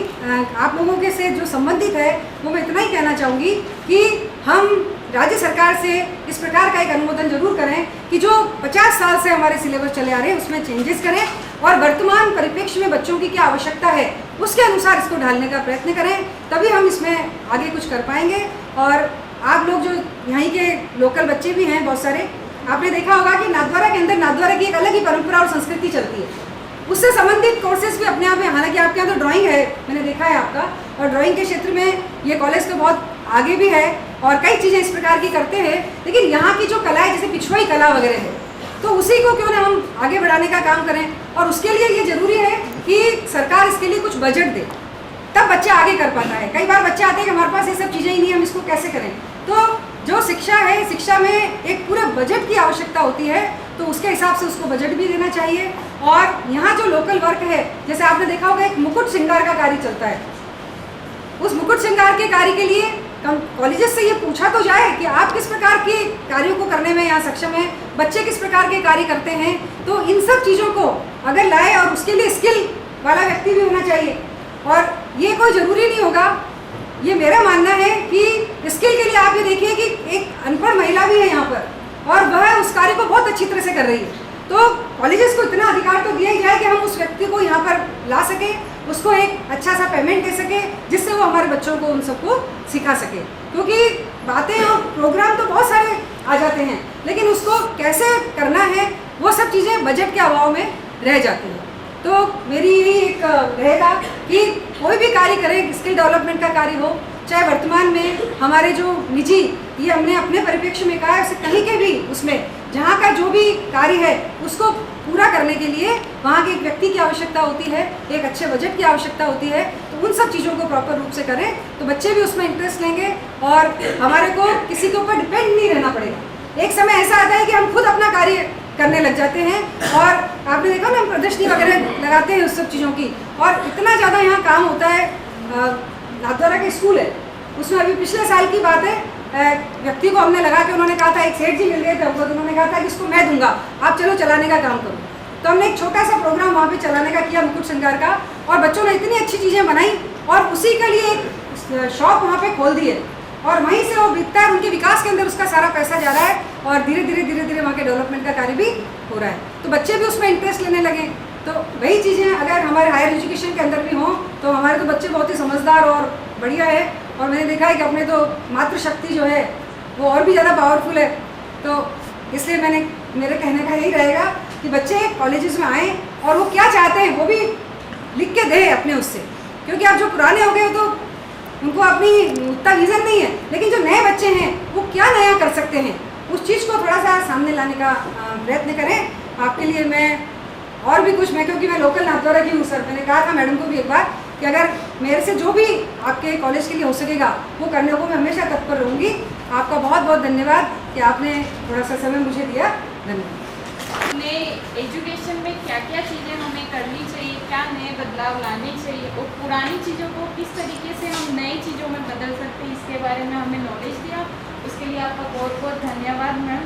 आप लोगों के से जो संबंधित है वो मैं इतना ही कहना चाहूँगी कि हम राज्य सरकार से इस प्रकार का एक अनुमोदन जरूर करें कि जो 50 साल से हमारे सिलेबस चले आ रहे हैं उसमें चेंजेस करें और वर्तमान परिप्रेक्ष्य में बच्चों की क्या आवश्यकता है उसके अनुसार इसको ढालने का प्रयत्न करें, तभी हम इसमें आगे कुछ कर पाएंगे। और आप लोग जो यहीं के लोकल बच्चे भी हैं बहुत सारे, आपने देखा होगा कि नाथद्वारा के अंदर नाथद्वारा की एक अलग ही परंपरा और संस्कृति चलती है, उससे संबंधित कोर्सेज भी अपने आप में, हालांकि आपके यहाँ तो ड्राइंग है, मैंने देखा है आपका, और ड्राइंग के क्षेत्र में ये कॉलेज तो बहुत आगे भी है और कई चीज़ें इस प्रकार की करते हैं, लेकिन यहाँ की जो कला है जैसे पिछवाई कला वगैरह है, तो उसी को क्यों ना हम आगे बढ़ाने का काम करें। और उसके लिए ये जरूरी है कि सरकार इसके लिए कुछ बजट दे, तब बच्चा आगे कर पाता है। कई बार बच्चे आते हैं कि हमारे पास ये सब चीज़ें ही नहीं, हम इसको कैसे करें। तो जो शिक्षा है, शिक्षा में एक पूरे बजट की आवश्यकता होती है, तो उसके हिसाब से उसको बजट भी देना चाहिए। और यहाँ जो लोकल वर्क है, जैसे आपने देखा होगा एक मुकुट श्रृंगार का कार्य चलता है, उस मुकुट श्रृंगार के कार्य के लिए कॉलेजेस से ये पूछा तो जाए कि आप किस प्रकार के कार्यों को करने में यहाँ सक्षम हैं, बच्चे किस प्रकार के कार्य करते हैं। तो इन सब चीज़ों को अगर लाए, और उसके लिए स्किल वाला व्यक्ति भी होना चाहिए, और ये कोई ज़रूरी नहीं होगा, ये मेरा मानना है कि स्किल के लिए आप ये देखिए कि एक अनपढ़ महिला भी है यहाँ पर और वह उस कार्य को बहुत अच्छी तरह से कर रही है। तो कॉलेजेस को इतना अधिकार तो दिया ही जाए कि हम उस व्यक्ति को यहाँ पर ला सके, उसको एक अच्छा सा पेमेंट दे सके, जिससे वो हमारे बच्चों को उन सबको सिखा सके। क्योंकि बातें और प्रोग्राम तो बहुत सारे आ जाते हैं, लेकिन उसको कैसे करना है वो सब चीज़ें बजट के अभाव में रह जाती हैं। तो मेरी यही एक रहेगा कि कोई भी कार्य करें, स्किल डेवलपमेंट का कार्य हो, चाहे वर्तमान में हमारे जो निजी, ये हमने अपने परिप्रेक्ष्य में कहा है, उससे कहीं के भी उसमें जहाँ का जो भी कार्य है उसको पूरा करने के लिए वहाँ के एक व्यक्ति की आवश्यकता होती है, एक अच्छे बजट की आवश्यकता होती है। तो उन सब चीज़ों को प्रॉपर रूप से करें तो बच्चे भी उसमें इंटरेस्ट लेंगे और हमारे को किसी के ऊपर डिपेंड नहीं रहना पड़ेगा। एक समय ऐसा आता है कि हम खुद अपना कार्य करने लग जाते हैं, और आपने देखा ना हम प्रदर्शनी वगैरह लगाते हैं उस सब चीज़ों की, और इतना ज़्यादा यहाँ काम होता है। नाथद्वारा के स्कूल है, उसमें अभी पिछले साल की बात है, व्यक्ति को हमने लगा के उन्होंने कहा था, एक सेठ जी मिल गए थे हमको, तो उन्होंने कहा था कि इसको मैं दूंगा, आप चलो चलाने का काम करो। तो हमने एक छोटा सा प्रोग्राम वहाँ पे चलाने का किया, मुकुट श्रृंगार का, और बच्चों ने इतनी अच्छी चीज़ें बनाई और उसी के लिए एक शॉप वहाँ पे खोल दी है और वहीं से वो बिकता है, उनके विकास के अंदर उसका सारा पैसा जा रहा है और धीरे धीरे वहाँ के डेवलपमेंट का कार्य भी हो रहा है। तो बच्चे भी उसमें इंटरेस्ट लेने लगे। तो वही चीज़ें अगर हमारे हायर एजुकेशन के अंदर भी हों तो हमारे तो बच्चे बहुत ही समझदार और बढ़िया है। और मैंने देखा है कि अपने तो मातृशक्ति जो है वो और भी ज़्यादा पावरफुल है। तो इसलिए मेरे कहने का यही रहेगा कि बच्चे कॉलेजेस में आएँ और वो क्या चाहते हैं वो भी लिख के दें अपने उससे, क्योंकि आप जो पुराने हो गए तो उनको अपनी उतना विज़न नहीं है, लेकिन जो नए बच्चे हैं वो क्या नया कर सकते हैं उस चीज़ को थोड़ा सा सामने लाने का प्रयत्न करें। आपके लिए मैं और भी कुछ, क्योंकि मैं लोकल नाथद्वारा की हूँ सर, मैंने कहा था मैडम को भी एक बार कि अगर मेरे से जो भी आपके कॉलेज के लिए हो सकेगा वो करने को मैं हमेशा तत्पर रहूँगी। आपका बहुत बहुत धन्यवाद कि आपने थोड़ा सा समय मुझे दिया। धन्यवाद। नए एजुकेशन में क्या क्या चीज़ें हमें करनी चाहिए, क्या नए बदलाव लाने चाहिए और पुरानी चीज़ों को किस तरीके से हम नई चीज़ों में बदल सकते हैं, इसके बारे में हमें नॉलेज दिया। उसके लिए आपका बहुत बहुत धन्यवाद मैम।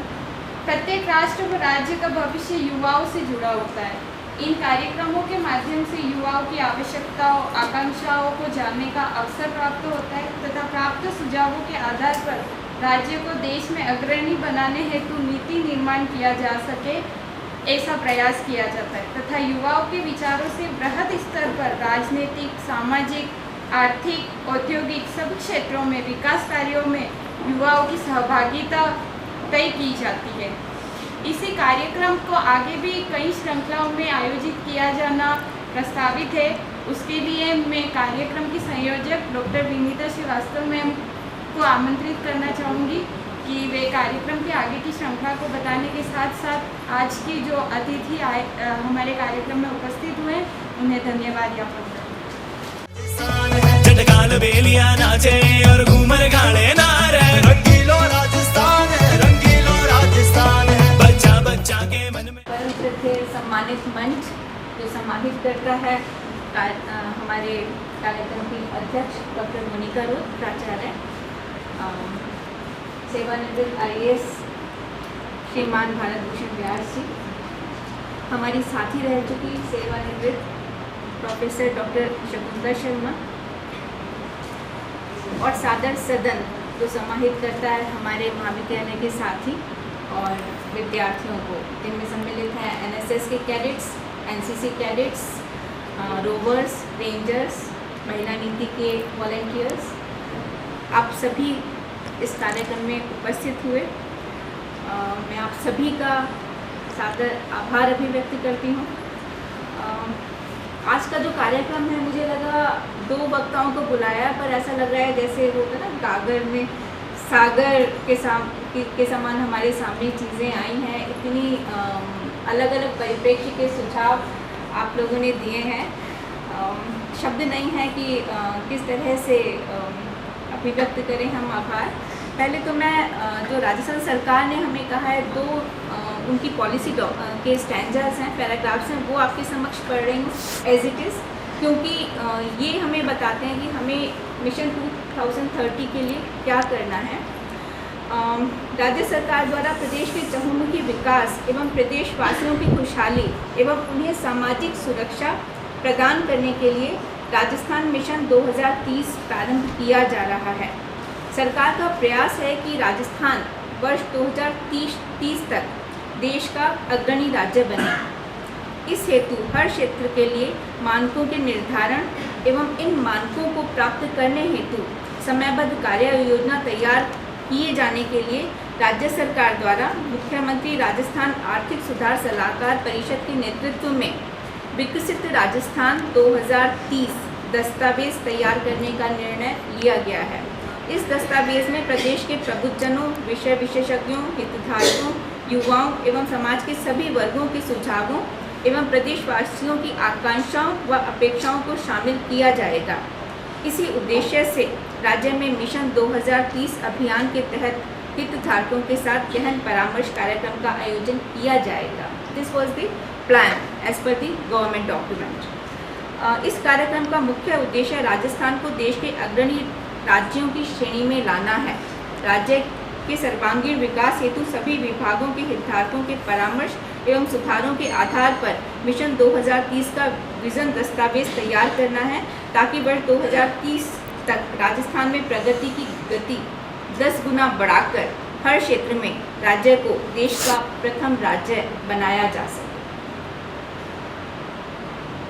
प्रत्येक राष्ट्र व राज्य का भविष्य युवाओं से जुड़ा होता है। इन कार्यक्रमों के माध्यम से युवाओं की आवश्यकताओं, आकांक्षाओं को जानने का अवसर प्राप्त होता है तथा प्राप्त सुझावों के आधार पर राज्य को देश में अग्रणी बनाने हेतु नीति निर्माण किया जा सके, ऐसा प्रयास किया जाता है तथा युवाओं के विचारों से बृहद स्तर पर राजनीतिक, सामाजिक, आर्थिक, औद्योगिक सब क्षेत्रों में विकास कार्यों में युवाओं की सहभागिता तय की जाती है। इसी कार्यक्रम को आगे भी कई श्रृंखलाओं में आयोजित किया जाना प्रस्तावित है। उसके लिए मैं कार्यक्रम की संयोजक डॉक्टर विनीता श्रीवास्तव मैम को आमंत्रित करना चाहूँगी कि वे कार्यक्रम के आगे की श्रृंखला को बताने के साथ साथ आज की जो अतिथि हमारे कार्यक्रम में उपस्थित हुए उन्हें धन्यवाद ज्ञापन करें। झटकाल बेलिया नाचे और घूमर गाने नारे, रंगीलो राजस्थान है, रंगीलो राजस्थान है, बच्चा बच्चा के मन में। थे सम्मानित मंच जो सम्मानित करता है हमारे कार्यक्रम की अध्यक्ष डॉक्टर मोनिका रोध प्राचार्य, सेवानिवृत्त IAS श्रीमान भारत भूषण व्यास जी, हमारी साथी रह चुकी सेवानिवृत्त प्रोफेसर डॉक्टर शकुंतला शर्मा और सादर सदन जो समाहित करता है हमारे महाविद्यालय के साथी और विद्यार्थियों को, जिनमें सम्मिलित हैं NSS के cadets, NCC cadets, rovers, rangers, महिला नीति के वॉलंटियर्स। आप सभी इस कार्यक्रम में उपस्थित हुए। मैं आप सभी का सादर आभार अभिव्यक्त करती हूँ। आज का जो कार्यक्रम है, मुझे लगा 2 वक्ताओं को बुलाया, पर ऐसा लग रहा है जैसे वो होता ना कागर में सागर के समान हमारे सामने चीज़ें आई हैं। इतनी अलग अलग परिप्रेक्ष्य के सुझाव आप लोगों ने दिए हैं, शब्द नहीं है कि किस तरह से अभिव्यक्त करें हम आभार। पहले तो मैं जो राजस्थान सरकार ने हमें कहा है 2 उनकी पॉलिसी के स्टैंडर्ड्स हैं, पैराग्राफ्स हैं, वो आपके समक्ष पढ़ रही हूँ एज इट इज़, क्योंकि ये हमें बताते हैं कि हमें मिशन 2030 के लिए क्या करना है। राज्य सरकार द्वारा प्रदेश के चहुमुखी विकास एवं प्रदेशवासियों की खुशहाली एवं उन्हें सामाजिक सुरक्षा प्रदान करने के लिए राजस्थान मिशन 2030 प्रारंभ किया जा रहा है। सरकार का प्रयास है कि राजस्थान वर्ष 2030 तक देश का अग्रणी राज्य बने। इस हेतु हर क्षेत्र के लिए मानकों के निर्धारण एवं इन मानकों को प्राप्त करने हेतु समयबद्ध कार्य योजना तैयार किए जाने के लिए राज्य सरकार द्वारा मुख्यमंत्री राजस्थान आर्थिक सुधार सलाहकार परिषद के नेतृत्व में विकसित राजस्थान 2030 दस्तावेज तैयार करने का निर्णय लिया गया है। इस दस्तावेज में प्रदेश के प्रबुद्धजनों, विषय विशेषज्ञों, हितधारकों, युवाओं एवं समाज के सभी वर्गों के सुझावों एवं प्रदेशवासियों की आकांक्षाओं व अपेक्षाओं को शामिल किया जाएगा। इसी उद्देश्य से राज्य में मिशन 2030 अभियान के तहत हितधारकों के साथ गहन परामर्श कार्यक्रम का आयोजन किया जाएगा। This was the plan as per the government document. इस कार्यक्रम का मुख्य उद्देश्य राजस्थान को देश के अग्रणी राज्यों की श्रेणी में लाना है। राज्य के सर्वांगीण विकास हेतु सभी विभागों के हितधारकों के परामर्श एवं सुधारों के आधार पर मिशन 2030 का विजन दस्तावेज तैयार करना है, ताकि वर्ष 2030 तक राजस्थान में प्रगति की गति 10 गुना बढ़ाकर हर क्षेत्र में राज्य को देश का प्रथम राज्य बनाया जा सके।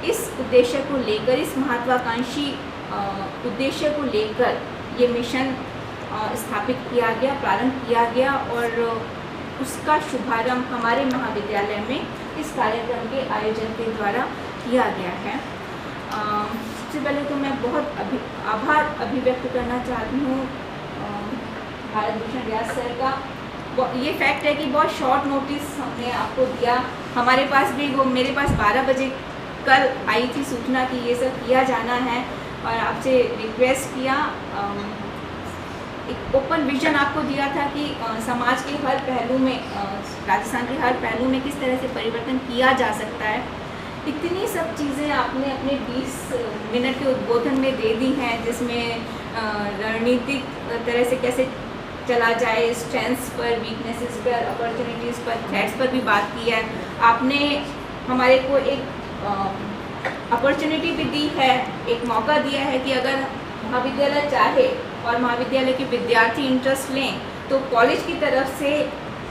इस उद्देश्य को लेकर, इस महत्वाकांक्षी उद्देश्य को लेकर ये मिशन स्थापित किया गया, प्रारंभ किया गया और उसका शुभारंभ हमारे महाविद्यालय में इस कार्यक्रम के आयोजन के द्वारा किया गया है। सबसे पहले तो मैं बहुत आभार अभिव्यक्त करना चाहती हूँ भारत भूषण व्यास सर का। ये फैक्ट है कि बहुत शॉर्ट नोटिस हमने आपको दिया। हमारे पास भी वो मेरे पास 12 बजे कल आई थी सूचना कि ये सब किया जाना है और आपसे रिक्वेस्ट किया, एक ओपन विजन आपको दिया था कि समाज के हर पहलू में, राजस्थान के हर पहलू में किस तरह से परिवर्तन किया जा सकता है। इतनी सब चीज़ें आपने अपने 20 मिनट के उद्बोधन में दे दी हैं, जिसमें रणनीतिक तरह से कैसे चला जाए, स्ट्रेंथ्स पर, वीकनेसेस पर, अपॉर्चुनिटीज़ पर, थ्रेट्स पर भी बात की है। आपने हमारे को एक अपॉर्चुनिटी भी दी है, एक मौका दिया है कि अगर महाविद्यालय चाहे और महाविद्यालय के विद्यार्थी इंटरेस्ट लें तो कॉलेज की तरफ से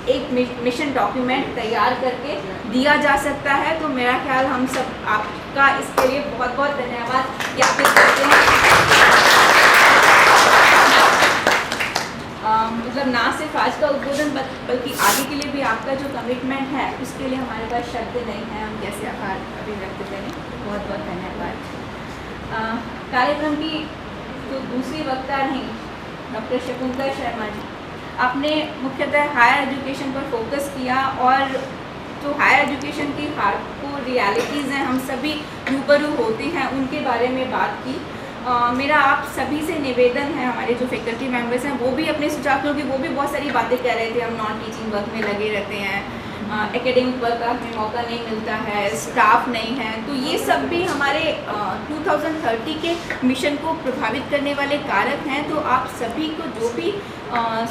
एक मिशन डॉक्यूमेंट तैयार करके दिया जा सकता है। तो मेरा ख्याल हम सब आपका इसके लिए बहुत बहुत धन्यवाद ज्ञापित करते हैं। मतलब ना सिर्फ आज का उद्बोधन बल्कि आगे के लिए भी आपका जो कमिटमेंट है उसके लिए हमारे पास शब्द नहीं है, हम कैसे आभार अभिव्यक्त करें। बहुत बहुत धन्यवाद। कार्यक्रम की जो दूसरी वक्ता रहीं डॉक्टर शकुंतला शर्मा जी, आपने मुख्यतः हायर एजुकेशन पर फोकस किया और जो हायर एजुकेशन की हार्डकोर रियलिटीज़ हैं, हम सभी रूबरू होते हैं, उनके बारे में बात की। मेरा आप सभी से निवेदन है, हमारे जो फैकल्टी मेंबर्स हैं वो भी अपने सुझाव, क्योंकि वो भी बहुत सारी बातें कह रहे थे, हम नॉन टीचिंग वर्क में लगे रहते हैं, एकेडमिक वर्क का हमें मौका नहीं मिलता है, स्टाफ नहीं है, तो ये सब भी हमारे 2030 के मिशन को प्रभावित करने वाले कारक हैं। तो आप सभी को जो भी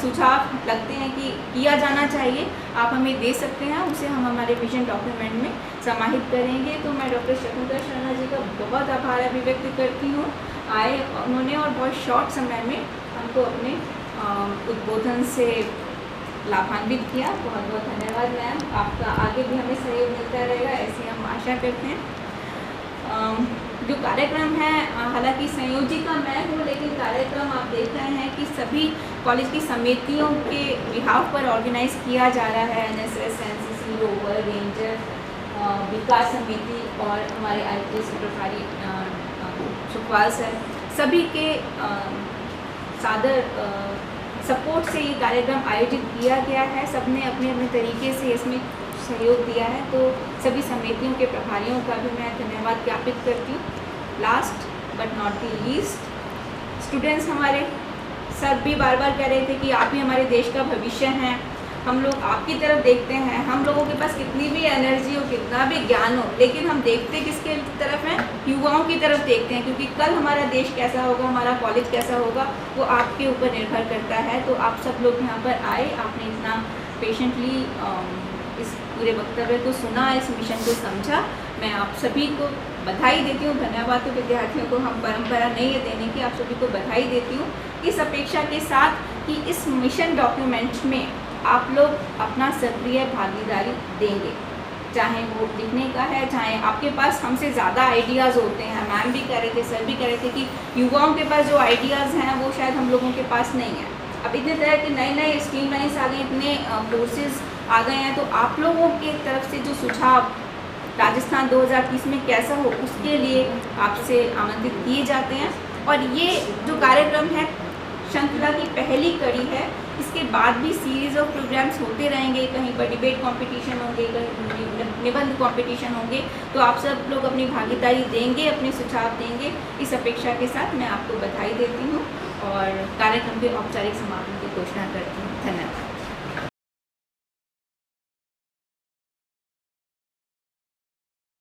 सुझाव लगते हैं कि किया जाना चाहिए, आप हमें दे सकते हैं, उसे हम हमारे विजन डॉक्यूमेंट में समाहित करेंगे। तो मैं डॉक्टर शकुंतला शर्मा जी का बहुत आभार अभिव्यक्त करती हूँ, आए उन्होंने और बहुत शॉर्ट समय में हमको अपने उद्बोधन से लाभान्वित किया। बहुत बहुत धन्यवाद मैम, आपका आगे भी हमें सहयोग मिलता रहेगा, ऐसी हम आशा करते हैं। जो कार्यक्रम है, हालांकि संयोजिका मैं हूँ, लेकिन कार्यक्रम आप देख रहे हैं कि सभी कॉलेज की समितियों के बिहाफ पर ऑर्गेनाइज किया जा रहा है। NSS, NCC, रोवर, रेंजर, विकास समिति और हमारे IPS प्रभारी सुखवाल सर, सभी के सादर सपोर्ट से ये कार्यक्रम आयोजित किया गया है। सबने अपने अपने तरीके से इसमें सहयोग दिया है, तो सभी समितियों के प्रभारियों का भी मैं धन्यवाद ज्ञापित करती हूँ। Last but not the least, students हमारे सर भी बार बार कह रहे थे कि आप ही हमारे देश का भविष्य हैं, हम लोग आपकी तरफ देखते हैं। हम लोगों के पास कितनी भी एनर्जी हो, कितना भी ज्ञान हो, लेकिन हम देखते किसके तरफ हैं? युवाओं की तरफ देखते हैं, क्योंकि कल हमारा देश कैसा होगा, हमारा कॉलेज कैसा होगा, वो आपके ऊपर निर्भर करता है। तो आप सब लोग यहाँ पर आए, आपने इतना पेशेंटली इस पूरे वक्तव्य को सुना, इस मिशन को समझा। मैं आप सभी को बधाई देती हूँ, धन्यवाद। तो विद्यार्थियों को हम परंपरा नहीं है देने की, आप सभी को बधाई देती हूँ, इस अपेक्षा के साथ कि इस मिशन डॉक्यूमेंट में आप लोग अपना सक्रिय भागीदारी देंगे, चाहे वो लिखने का है, चाहे आपके पास हमसे ज़्यादा आइडियाज़ होते हैं। मैम भी कह रहे थे, सर भी कह रहे थे कि युवाओं के पास जो आइडियाज़ हैं वो शायद हम लोगों के पास नहीं है। अब इतने तरह के नए नए स्ट्रीम लाइन्स आ गए, इतने कोर्सेज आ गए हैं, तो आप लोगों की तरफ से जो सुझाव राजस्थान 2030 में कैसा हो, उसके लिए आपसे आमंत्रित किए जाते हैं। और ये जो कार्यक्रम है श्रृंखला की पहली कड़ी है, इसके बाद भी सीरीज़ ऑफ प्रोग्राम्स होते रहेंगे। कहीं पर डिबेट कंपटीशन होंगे, कहीं निबंध कंपटीशन होंगे, तो आप सब लोग अपनी भागीदारी देंगे, अपने सुझाव देंगे। इस अपेक्षा के साथ मैं आपको बधाई देती हूँ और कार्यक्रम के औपचारिक समापन की घोषणा करती हूँ। धन्यवाद।